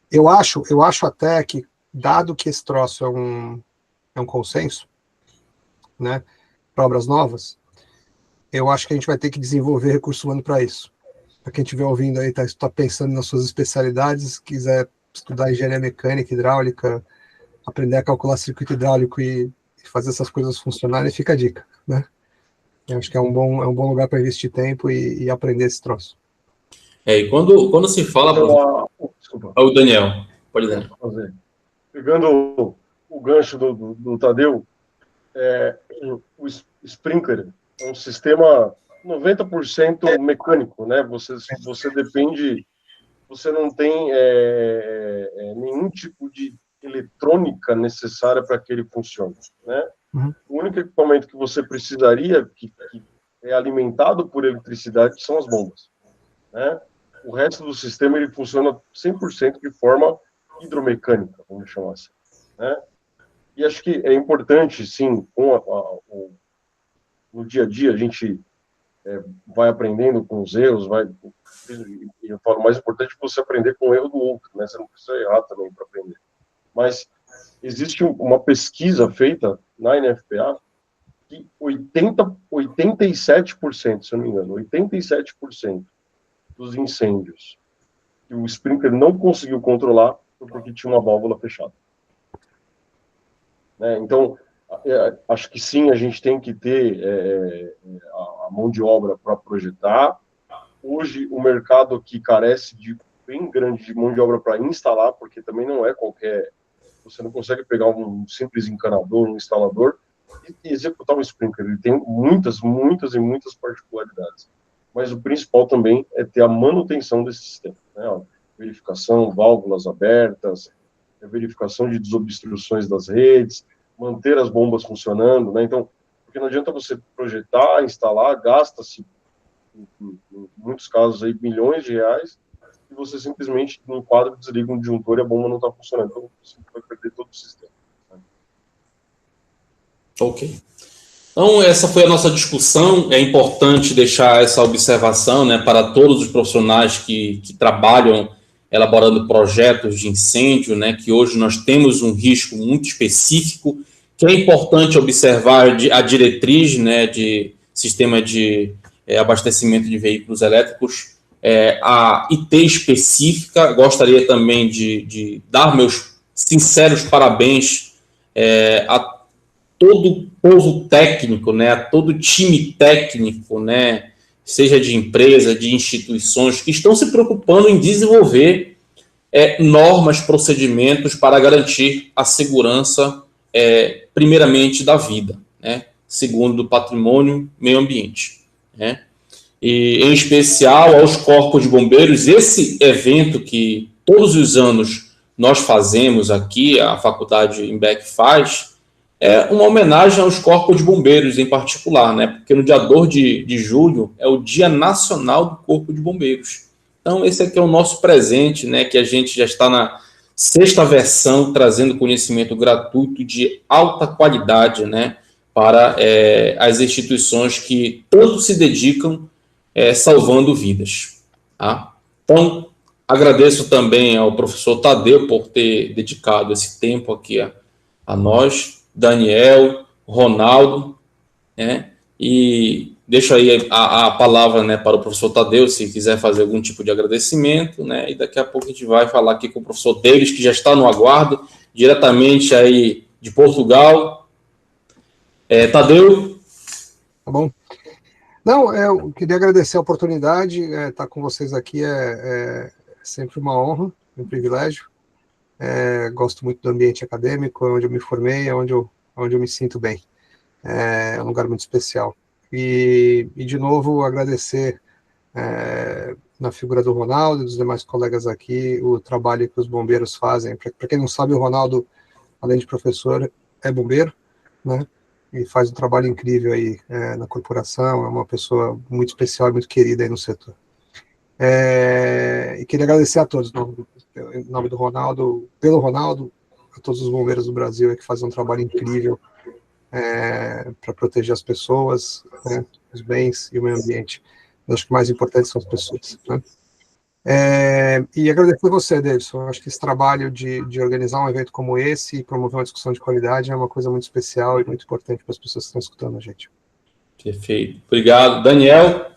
Eu acho até que, dado que esse troço é um consenso, né, para obras novas, eu acho que a gente vai ter que desenvolver recurso humano para isso. Para quem estiver ouvindo aí, está pensando nas suas especialidades, quiser estudar engenharia mecânica, hidráulica, aprender a calcular circuito hidráulico e fazer essas coisas funcionarem, fica a dica, né? Eu acho que é um bom lugar para investir tempo e aprender esse troço. E quando se fala... Desculpa. O Daniel, pode dar. Pegando o gancho do Tadeu, o sprinkler é um sistema 90% mecânico, né? Você depende, você não tem nenhum tipo de eletrônica necessária para que ele funcione, né? Uhum. O único equipamento que você precisaria, que é alimentado por eletricidade, são as bombas, né? O resto do sistema ele funciona 100% de forma hidromecânica, vamos chamar assim, né? E acho que é importante, sim, no dia a dia a gente vai aprendendo com os erros, e eu falo, mais importante é você aprender com o erro do outro, né? Você não precisa errar também para aprender. Mas existe uma pesquisa feita na NFPA que 87%, se eu não me engano, 87% dos incêndios que o sprinkler não conseguiu controlar foi porque tinha uma válvula fechada. Né? Então, acho que sim, a gente tem que ter a mão de obra para projetar. Hoje, o mercado aqui carece de bem grande de mão de obra para instalar, porque também não é qualquer... Você não consegue pegar um simples encanador, um instalador, e executar um sprinkler. Ele tem muitas particularidades. Mas o principal também é ter a manutenção desse sistema. Né? Verificação, válvulas abertas, verificação de desobstruções das redes, manter as bombas funcionando, né? Então, porque não adianta você projetar, instalar, gasta-se, em muitos casos, aí, milhões de reais, e você simplesmente, num quadro, desliga um disjuntor e a bomba não está funcionando. Então, você vai perder todo o sistema. Né? Ok. Então, essa foi a nossa discussão. É importante deixar essa observação, né, para todos os profissionais que trabalham elaborando projetos de incêndio, né, que hoje nós temos um risco muito específico, que é importante observar a diretriz, né, de sistema de abastecimento de veículos elétricos, a IT específica. Gostaria também de dar meus sinceros parabéns a todo o povo técnico, né, a todo o time técnico, né, seja de empresa, de instituições, que estão se preocupando em desenvolver normas, procedimentos para garantir a segurança, primeiramente, da vida, né, segundo do patrimônio, meio ambiente, né, e em especial aos corpos de bombeiros. Esse evento que todos os anos nós fazemos aqui, a Faculdade Imbec faz, é uma homenagem aos corpos de bombeiros em particular, né? Porque no dia 2 de julho é o Dia Nacional do Corpo de Bombeiros. Então, esse aqui é o nosso presente, né? Que a gente já está na 6ª versão, trazendo conhecimento gratuito de alta qualidade, né? Para as instituições que tanto se dedicam salvando vidas. Tá? Então, agradeço também ao professor Tadeu por ter dedicado esse tempo aqui a nós, Daniel, Ronaldo, né? E deixo aí a palavra, né, para o professor Tadeu, se quiser fazer algum tipo de agradecimento, né? E daqui a pouco a gente vai falar aqui com o professor Davis, que já está no aguardo, diretamente aí de Portugal. Tadeu? Tá bom. Não, eu queria agradecer a oportunidade. Estar com vocês aqui é sempre uma honra, um privilégio. Gosto muito do ambiente acadêmico, é onde eu me formei, é onde eu me sinto bem. É um lugar muito especial. E de novo, agradecer na figura do Ronaldo e dos demais colegas aqui o trabalho que os bombeiros fazem. Para quem não sabe, o Ronaldo, além de professor, é bombeiro, né? E faz um trabalho incrível aí na corporação, é uma pessoa muito especial e muito querida aí no setor. E queria agradecer a todos, em nome do Ronaldo, pelo Ronaldo, a todos os bombeiros do Brasil que fazem um trabalho incrível para proteger as pessoas, né, os bens e o meio ambiente. Eu acho que o mais importante são as pessoas. Né? E agradecer a você, Davidson. Eu acho que esse trabalho de organizar um evento como esse e promover uma discussão de qualidade é uma coisa muito especial e muito importante para as pessoas que estão escutando a gente. Perfeito. Obrigado. Daniel?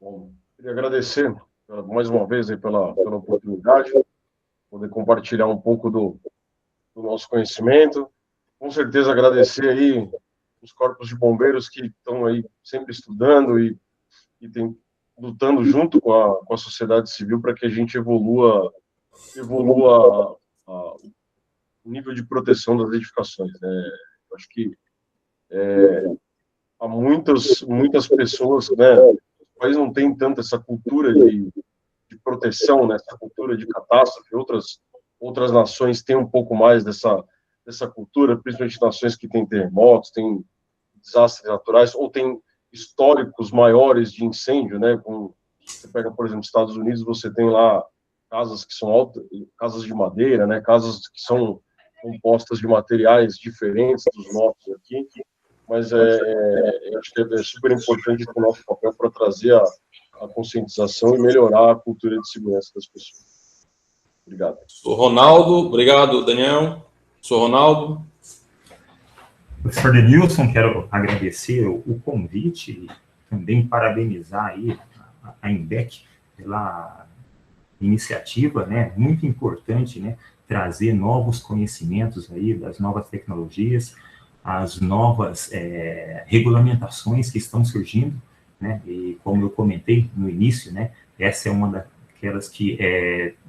Bom, queria agradecer mais uma vez aí pela oportunidade, poder compartilhar um pouco do nosso conhecimento. Com certeza agradecer aí os corpos de bombeiros que estão aí sempre estudando e lutando junto com a sociedade civil para que a gente evolua nível de proteção das edificações, né? Eu acho que há muitas pessoas, né? O país não tem tanto essa cultura de proteção, né? Essa cultura de catástrofe. Outras nações têm um pouco mais dessa cultura, principalmente nações que têm terremotos, têm desastres naturais, ou têm históricos maiores de incêndio, né? Você pega, por exemplo, Estados Unidos, você tem lá casas que são altas, casas de madeira, né? Casas que são compostas de materiais diferentes dos nossos aqui, mas eu acho que é super importante o nosso papel para trazer a conscientização e melhorar a cultura de segurança das pessoas. Obrigado. Sou Ronaldo, obrigado, Daniel. Sou Ronaldo. Professor Denilson, quero agradecer o convite e também parabenizar aí a INBEC pela iniciativa, né, muito importante, né, trazer novos conhecimentos aí das novas tecnologias, as novas regulamentações que estão surgindo, né, e como eu comentei no início, né, essa é uma daquelas que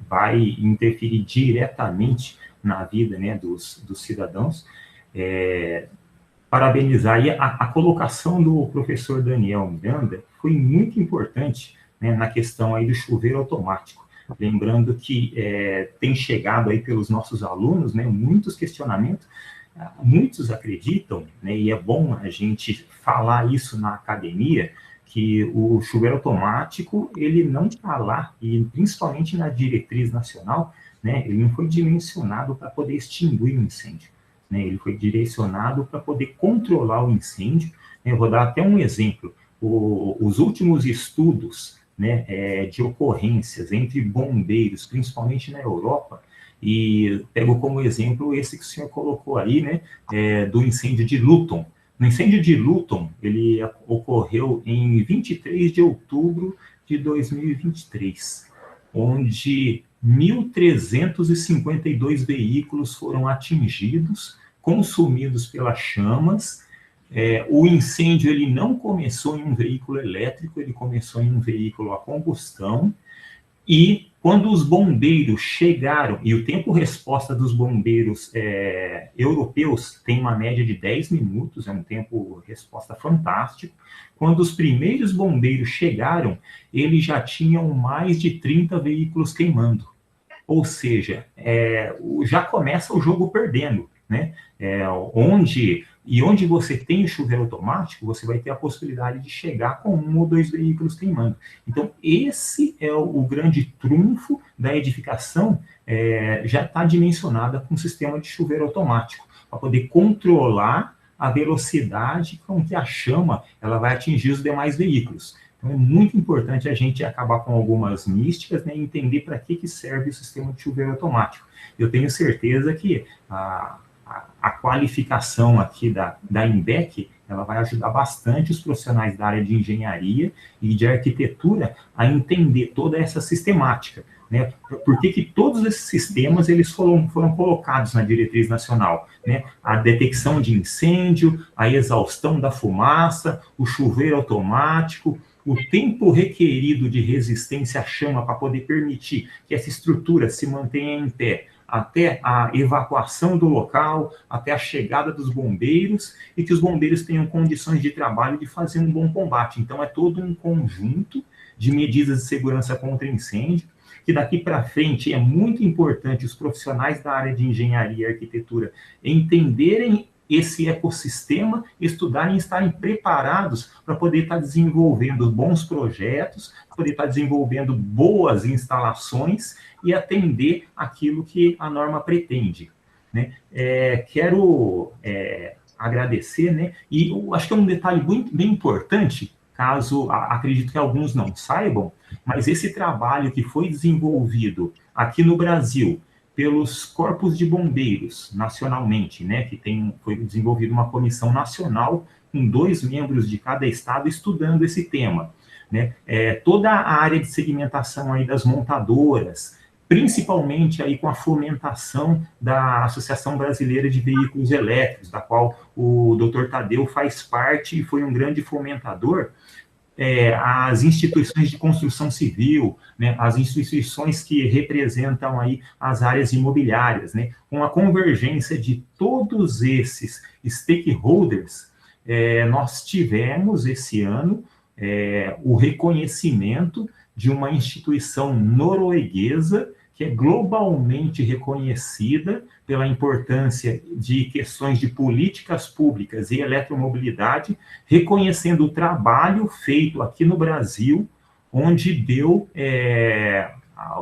vai interferir diretamente na vida, né, dos cidadãos. Parabenizar aí a colocação do professor Daniel Miranda foi muito importante, né, na questão aí do chuveiro automático. Lembrando que tem chegado aí pelos nossos alunos, né, muitos questionamentos, muitos acreditam, né, e é bom a gente falar isso na academia, que o chuveiro automático, ele não está lá, e principalmente na diretriz nacional, né, ele não foi dimensionado para poder extinguir o incêndio, né, ele foi direcionado para poder controlar o incêndio. Eu vou dar até um exemplo. Os últimos estudos, né, de ocorrências entre bombeiros, principalmente na Europa, e pego como exemplo esse que o senhor colocou aí, né, do incêndio de Luton. No incêndio de Luton, ele ocorreu em 23 de outubro de 2023, onde 1.352 veículos foram atingidos, consumidos pelas chamas. O incêndio ele não começou em um veículo elétrico, ele começou em um veículo a combustão, e quando os bombeiros chegaram, e o tempo-resposta dos bombeiros europeus tem uma média de 10 minutos, é um tempo-resposta fantástico. Quando os primeiros bombeiros chegaram, eles já tinham mais de 30 veículos queimando. Ou seja, já começa o jogo perdendo, né? Onde você tem o chuveiro automático, você vai ter a possibilidade de chegar com 1 ou 2 veículos queimando. Então, esse é o grande trunfo da edificação, já está dimensionada com um sistema de chuveiro automático, para poder controlar a velocidade com que a chama ela vai atingir os demais veículos. Então, é muito importante a gente acabar com algumas místicas, né, e entender para que serve o sistema de chuveiro automático. Eu tenho certeza que a qualificação aqui da INBEC, ela vai ajudar bastante os profissionais da área de engenharia e de arquitetura a entender toda essa sistemática, né? Por que todos esses sistemas eles foram colocados na diretriz nacional, né? A detecção de incêndio, a exaustão da fumaça, o chuveiro automático, o tempo requerido de resistência à chama para poder permitir que essa estrutura se mantenha em pé, até a evacuação do local, até a chegada dos bombeiros, e que os bombeiros tenham condições de trabalho de fazer um bom combate. Então, é todo um conjunto de medidas de segurança contra incêndio, que daqui para frente é muito importante os profissionais da área de engenharia e arquitetura entenderem esse ecossistema, estudarem e estarem preparados para poder estar desenvolvendo bons projetos, poder estar desenvolvendo boas instalações e atender aquilo que a norma pretende, né? Quero agradecer, né? E eu acho que é um detalhe bem importante, caso acredito que alguns não saibam, mas esse trabalho que foi desenvolvido aqui no Brasil pelos corpos de bombeiros nacionalmente, né, que foi desenvolvida uma comissão nacional com 2 membros de cada estado estudando esse tema, né, toda a área de segmentação aí das montadoras, principalmente aí com a fomentação da Associação Brasileira de Veículos Elétricos, da qual o Dr. Tadeu faz parte e foi um grande fomentador. as instituições de construção civil, né, as instituições que representam aí as áreas imobiliárias, né, com a convergência de todos esses stakeholders, nós tivemos esse ano o reconhecimento de uma instituição norueguesa que é globalmente reconhecida pela importância de questões de políticas públicas e eletromobilidade, reconhecendo o trabalho feito aqui no Brasil, onde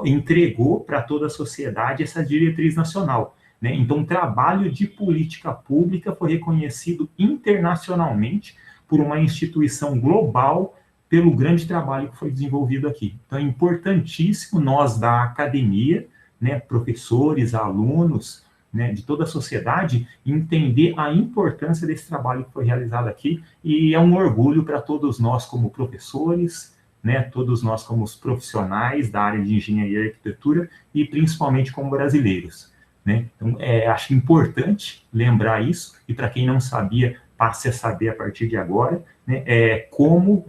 entregou para toda a sociedade essa diretriz nacional, né? Então, o trabalho de política pública foi reconhecido internacionalmente por uma instituição global pelo grande trabalho que foi desenvolvido aqui. Então, é importantíssimo nós da academia, né, professores, alunos, né, de toda a sociedade, entender a importância desse trabalho que foi realizado aqui, e é um orgulho para todos nós como professores, né, todos nós como os profissionais da área de engenharia e arquitetura, e principalmente como brasileiros, né? Então, acho importante lembrar isso, e para quem não sabia, passe a saber a partir de agora, né, como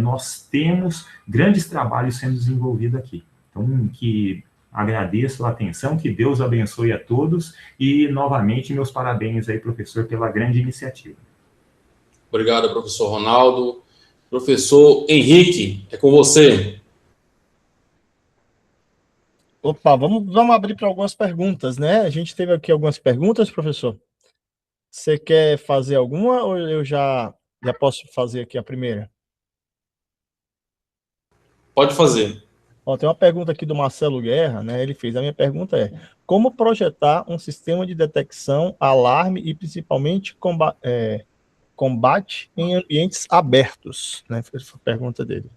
nós temos grandes trabalhos sendo desenvolvidos aqui. Então, que agradeço a atenção, que Deus abençoe a todos, e, novamente, meus parabéns aí, professor, pela grande iniciativa. Obrigado, professor Ronaldo. Professor Henrique, é com você. Opa, vamos abrir para algumas perguntas, né? A gente teve aqui algumas perguntas, professor. Você quer fazer alguma ou eu já posso fazer aqui a primeira? Pode fazer. Ó, tem uma pergunta aqui do Marcelo Guerra, né? Ele fez. A minha pergunta é: como projetar um sistema de detecção, alarme e principalmente combate em ambientes abertos? Né? Foi a pergunta dele.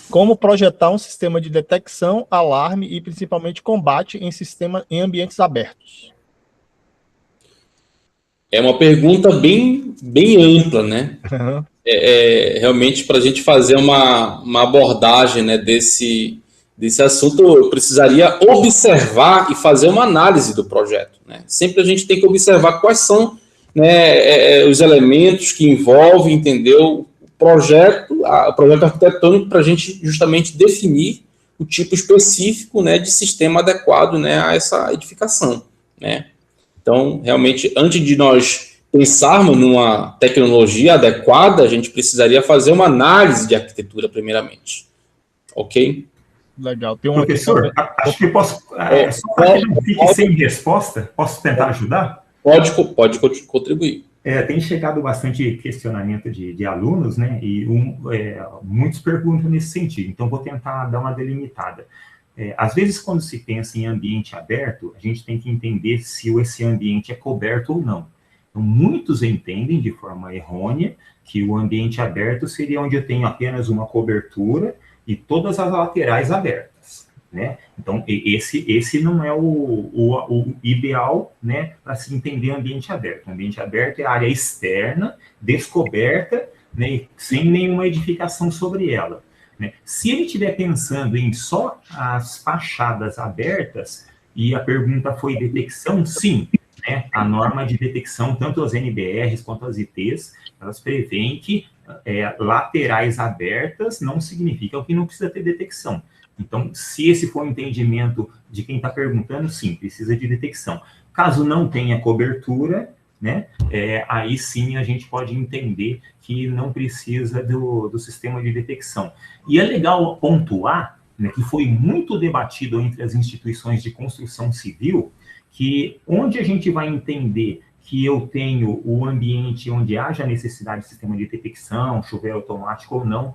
Como projetar um sistema de detecção, alarme e principalmente combate em ambientes abertos? É uma pergunta bem ampla, né? Uhum. Realmente, para a gente fazer uma abordagem, né, desse assunto, eu precisaria observar e fazer uma análise do projeto, né? Sempre a gente tem que observar quais são, né, os elementos que envolvem, entendeu, o projeto arquitetônico, para a gente justamente definir o tipo específico, né, de sistema adequado, né, a essa edificação, né? Então, realmente, antes de nós pensarmos numa tecnologia adequada, a gente precisaria fazer uma análise de arquitetura, primeiramente. Ok? Legal. Tem uma Professor, acho que posso... só para que não fique sem resposta, posso tentar ajudar? Pode contribuir. Tem chegado bastante questionamento de alunos, né? E muitos perguntam nesse sentido. Então, vou tentar dar uma delimitada. Às vezes, quando se pensa em ambiente aberto, a gente tem que entender se esse ambiente é coberto ou não. Então, muitos entendem de forma errônea que o ambiente aberto seria onde eu tenho apenas uma cobertura e todas as laterais abertas, né? Então, esse não é o ideal, né, para se entender ambiente aberto. O ambiente aberto é a área externa, descoberta, né, sem nenhuma edificação sobre ela, né? Se ele estiver pensando em só as fachadas abertas, e a pergunta foi detecção, sim, né? A norma de detecção, tanto as NBRs quanto as ITs, elas prevêem que laterais abertas não significa que não precisa ter detecção. Então, se esse for o entendimento de quem está perguntando, sim, precisa de detecção. Caso não tenha cobertura, né, aí sim a gente pode entender que não precisa do sistema de detecção. E é legal pontuar, né, que foi muito debatido entre as instituições de construção civil, que onde a gente vai entender que eu tenho o ambiente onde haja necessidade de sistema de detecção, chuveiro automático ou não,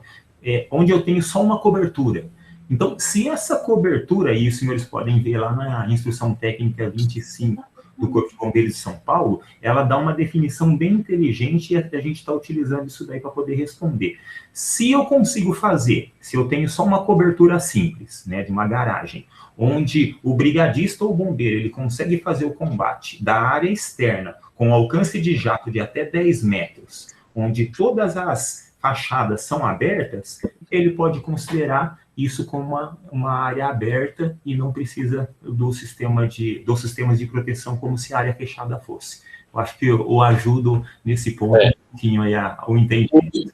onde eu tenho só uma cobertura. Então, se essa cobertura, e os senhores podem ver lá na instrução técnica 25 do Corpo de Bombeiros de São Paulo, ela dá uma definição bem inteligente e a gente está utilizando isso daí para poder responder. Se eu consigo fazer, se eu tenho só uma cobertura simples, né, de uma garagem, onde o brigadista ou bombeiro ele consegue fazer o combate da área externa com alcance de jato de até 10 metros, onde todas as fachadas são abertas, ele pode considerar isso como uma área aberta e não precisa dos sistemas de proteção como se a área fechada fosse. eu acho que eu ajudo nesse ponto um pouquinho aí o entendimento.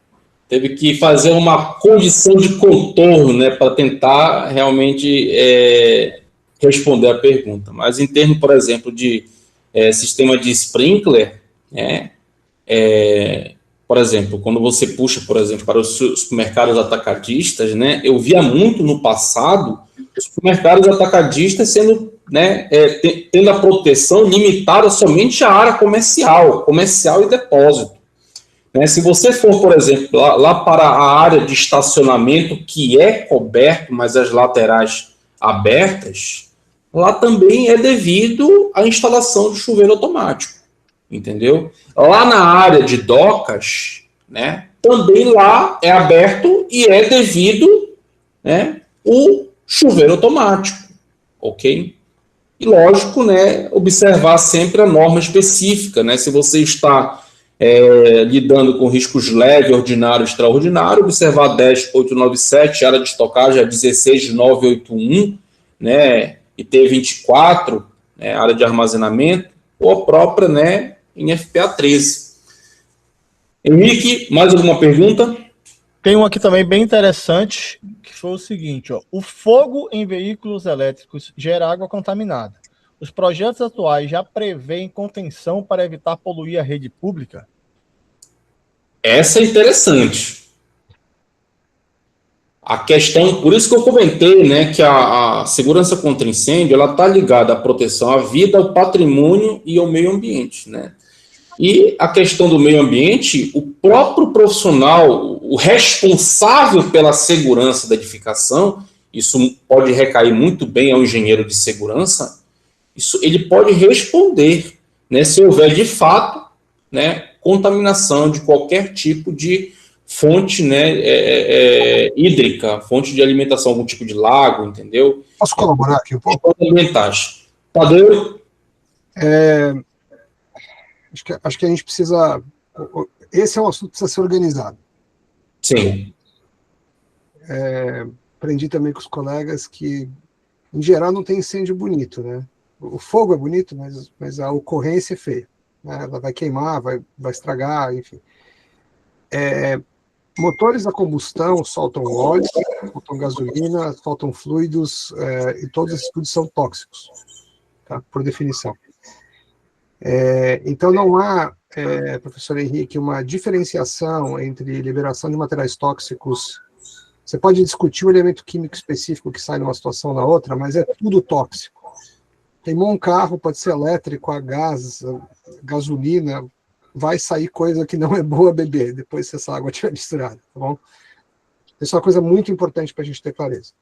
Teve que fazer uma condição de contorno, né, para tentar realmente responder a pergunta. Mas em termos, por exemplo, de sistema de sprinkler, né, por exemplo, quando você puxa, por exemplo, para os supermercados atacadistas, né, eu via muito no passado os supermercados atacadistas sendo, né, tendo a proteção limitada somente à área comercial e depósito. Né, se você for, por exemplo, lá para a área de estacionamento, que é coberto, mas as laterais abertas, lá também é devido à instalação de chuveiro automático, entendeu? Lá na área de docas, né, também lá é aberto e é devido, né, o chuveiro automático, ok? E lógico, né, observar sempre a norma específica, né, se você está lidando com riscos leve, ordinário, extraordinário, observar 10.897, área de estocagem, 16.981, né, e T24, né, área de armazenamento, ou a própria, né, em FPA 13. Henrique, mais alguma pergunta? Tem um aqui também bem interessante, que foi o seguinte, ó, o fogo em veículos elétricos gera água contaminada. Os projetos atuais já prevêem contenção para evitar poluir a rede pública? Essa é interessante. A questão, por isso que eu comentei, né, que a segurança contra incêndio, ela está ligada à proteção à vida, ao patrimônio e ao meio ambiente, né? E a questão do meio ambiente, o próprio profissional, o responsável pela segurança da edificação, isso pode recair muito bem ao engenheiro de segurança, isso ele pode responder, né, se houver de fato, né, contaminação de qualquer tipo de fonte, né, hídrica, fonte de alimentação, algum tipo de lago, entendeu? Posso colaborar aqui um pouco? Alimentar. Tadeu? Acho que a gente precisa... Esse é um assunto que precisa ser organizado. Sim. Aprendi também com os colegas que, em geral, não tem incêndio bonito, né? O fogo é bonito, mas a ocorrência é feia, né? Ela vai queimar, vai estragar, enfim. Motores a combustão soltam óleo, soltam gasolina, soltam fluidos, e todos esses fluidos são tóxicos, tá? Por definição. Então, não há, professor Henrique, uma diferenciação entre liberação de materiais tóxicos. Você pode discutir o elemento químico específico que sai numa situação ou na outra, mas é tudo tóxico. Queimou um carro, pode ser elétrico, a gás, a gasolina, vai sair coisa que não é boa beber, depois se essa água estiver misturada, tá bom? Isso é uma coisa muito importante para a gente ter clareza.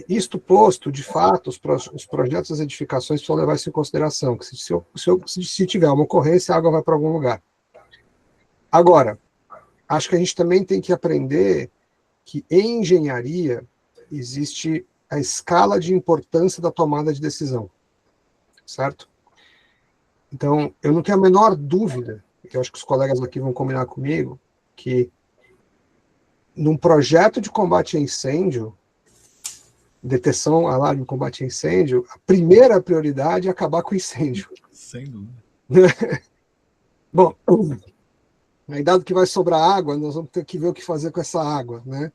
Isto posto, de fato, os projetos das edificações precisam levar isso em consideração, que se tiver uma ocorrência, a água vai para algum lugar. Agora, acho que a gente também tem que aprender que em engenharia existe a escala de importância da tomada de decisão, certo? Então, eu não tenho a menor dúvida, eu acho que os colegas aqui vão combinar comigo, que num projeto de combate a incêndio, detecção, alarme, combate a incêndio, a primeira prioridade é acabar com o incêndio. Sem dúvida. Bom, aí dado que vai sobrar água, nós vamos ter que ver o que fazer com essa água, né?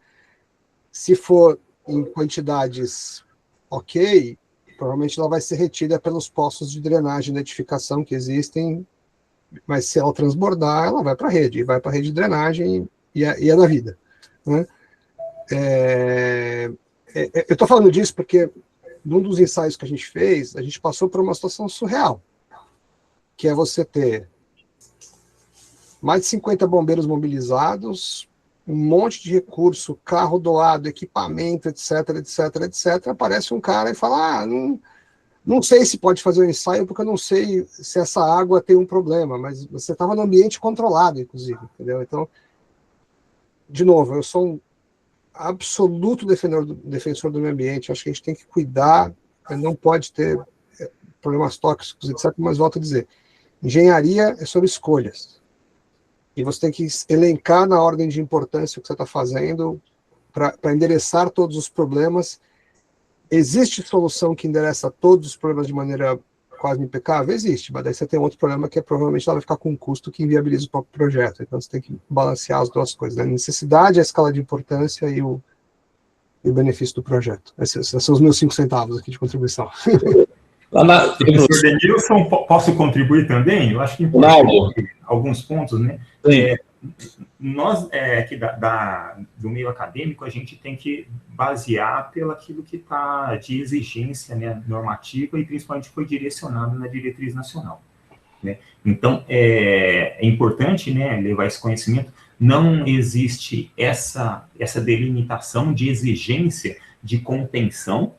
Se for em quantidades ok, provavelmente ela vai ser retida pelos poços de drenagem da edificação que existem, mas se ela transbordar, ela vai para a rede, e vai para a rede de drenagem e é da vida, né? Eu estou falando disso porque, num dos ensaios que a gente fez, a gente passou por uma situação surreal, que é você ter mais de 50 bombeiros mobilizados, um monte de recurso, carro doado, equipamento, etc, etc, etc. Aparece um cara e fala, não sei se pode fazer um ensaio, porque eu não sei se essa água tem um problema, mas você estava no ambiente controlado, inclusive, entendeu? Então, de novo, eu sou um absoluto defensor do meio ambiente, acho que a gente tem que cuidar, não pode ter problemas tóxicos, etc, mas volto a dizer, engenharia é sobre escolhas. E você tem que elencar na ordem de importância o que você está fazendo para endereçar todos os problemas. Existe solução que endereça todos os problemas de maneira quase impecável? Existe, mas daí você tem outro problema que é provavelmente ela vai ficar com um custo que inviabiliza o próprio projeto. Então você tem que balancear as duas coisas, né? A necessidade, a escala de importância e o benefício do projeto. Esses são os meus 5 centavos aqui de contribuição. Professor Denilson, posso contribuir também? Eu acho que é importante alguns pontos, né? Nós, aqui do meio acadêmico, a gente tem que basear pelo aquilo que está de exigência, né, normativa, e principalmente foi direcionado na diretriz nacional, né? Então, é importante, né, levar esse conhecimento. Não existe essa delimitação de exigência de contenção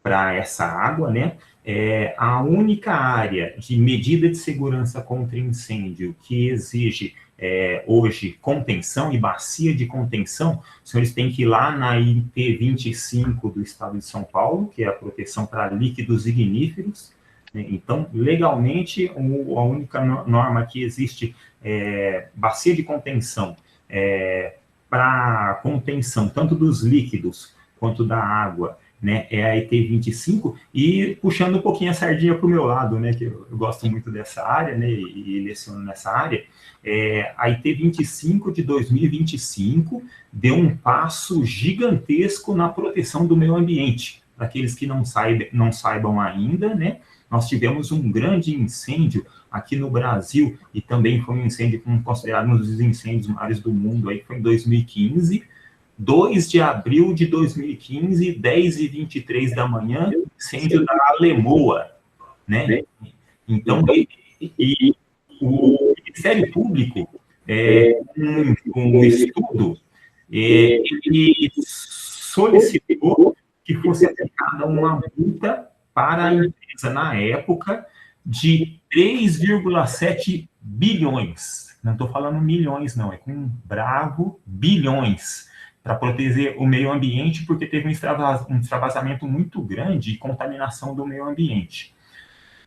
para essa água, né? A única área de medida de segurança contra incêndio que exige hoje contenção e bacia de contenção, os senhores têm que ir lá na IP 25 do Estado de São Paulo, que é a proteção para líquidos igníferos, né? Então, legalmente, a única norma que existe bacia de contenção para contenção tanto dos líquidos quanto da água, né, é a IT 25, e puxando um pouquinho a sardinha para o meu lado, né, que eu gosto muito dessa área, né, e leciono nessa área, a IT 25 de 2025 deu um passo gigantesco na proteção do meio ambiente. Para aqueles que não saibam ainda, né, nós tivemos um grande incêndio aqui no Brasil, e também foi um incêndio considerado um dos incêndios maiores do mundo, aí foi em 2015, 2 de abril de 2015, 10h23 da manhã, incêndio da Alemoa, né? Então, o Ministério Público, um estudo, ele solicitou que fosse aplicada uma multa para a empresa, na época, de 3,7 bilhões. Não estou falando milhões, não, é com um bravo bilhões, para proteger o meio ambiente, porque teve um extravasamento muito grande de contaminação do meio ambiente.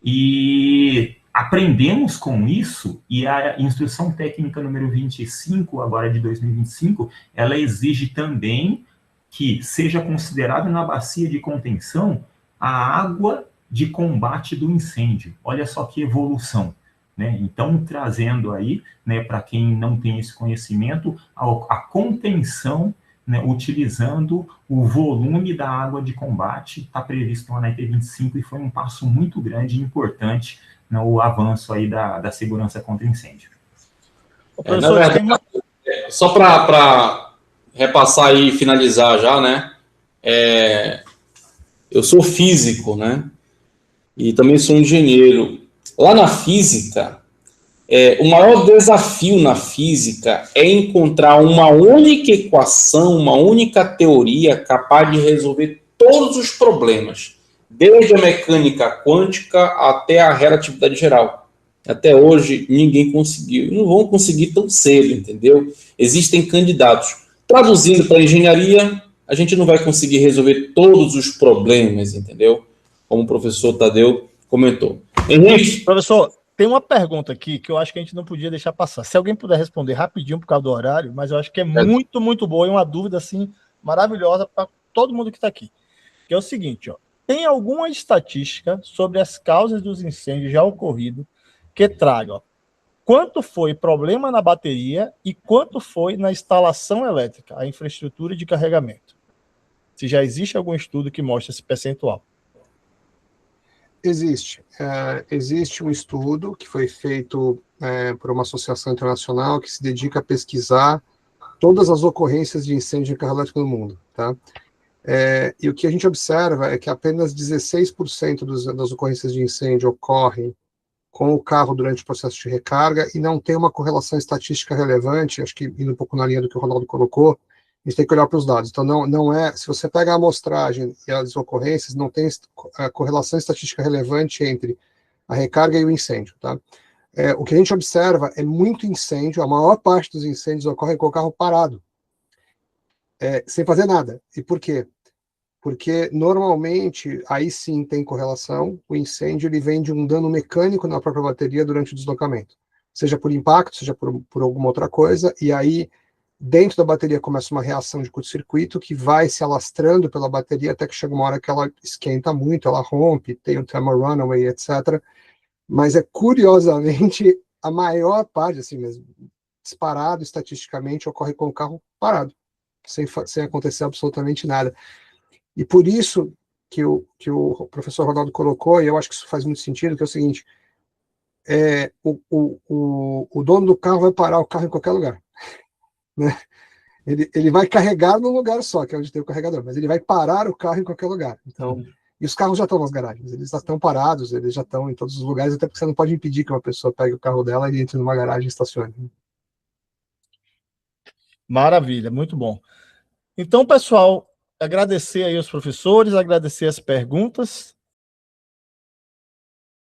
E aprendemos com isso, e a Instrução Técnica número 25, agora de 2025, ela exige também que seja considerado na bacia de contenção a água de combate do incêndio. Olha só que evolução, né? Então, trazendo aí, né, para quem não tem esse conhecimento, a contenção, né, utilizando o volume da água de combate, está previsto na IT 25, e foi um passo muito grande e importante no avanço aí da segurança contra incêndio. Na verdade, só para repassar e finalizar já, né? Eu sou físico, né? E também sou engenheiro. Lá na física, o maior desafio na física é encontrar uma única equação, uma única teoria capaz de resolver todos os problemas, desde a mecânica quântica até a relatividade geral. Até hoje, ninguém conseguiu. Não vão conseguir tão cedo, entendeu? Existem candidatos. Traduzindo para a engenharia, a gente não vai conseguir resolver todos os problemas, entendeu? Como o professor Tadeu comentou. Henrique? Professor, tem uma pergunta aqui que eu acho que a gente não podia deixar passar. Se alguém puder responder rapidinho por causa do horário, mas eu acho que é muito, muito boa e uma dúvida assim maravilhosa para todo mundo que está aqui. Que é o seguinte, ó. Tem alguma estatística sobre as causas dos incêndios já ocorridos que traga, ó, quanto foi problema na bateria e quanto foi na instalação elétrica, a infraestrutura de carregamento? Se já existe algum estudo que mostre esse percentual. Existe. Existe um estudo que foi feito por uma associação internacional que se dedica a pesquisar todas as ocorrências de incêndio de carro elétrico no mundo, tá? E o que a gente observa é que apenas 16% das ocorrências de incêndio ocorrem com o carro durante o processo de recarga e não tem uma correlação estatística relevante, acho que indo um pouco na linha do que o Ronaldo colocou, a gente tem que olhar para os dados. Então, não é, se você pega a amostragem e as ocorrências, não tem a correlação estatística relevante entre a recarga e o incêndio, tá? O que a gente observa é muito incêndio, a maior parte dos incêndios ocorre com o carro parado, sem fazer nada. E por quê? Porque, normalmente, aí sim tem correlação, o incêndio ele vem de um dano mecânico na própria bateria durante o deslocamento, seja por impacto, seja por alguma outra coisa, e aí dentro da bateria começa uma reação de curto-circuito que vai se alastrando pela bateria até que chega uma hora que ela esquenta muito, ela rompe, tem o thermal runaway, etc. Mas curiosamente, a maior parte, assim mesmo, disparado estatisticamente, ocorre com o carro parado, sem acontecer absolutamente nada. E por isso que o professor Ronaldo colocou, e eu acho que isso faz muito sentido, que é o seguinte, o dono do carro vai parar o carro em qualquer lugar. Né? Ele vai carregar num lugar só, que é onde tem o carregador, mas ele vai parar o carro em qualquer lugar. Então, e os carros já estão nas garagens, eles já estão parados, eles já estão em todos os lugares, até porque você não pode impedir que uma pessoa pegue o carro dela e entre numa garagem e estacione. Maravilha, muito bom. Então, pessoal, agradecer aí aos professores, agradecer as perguntas.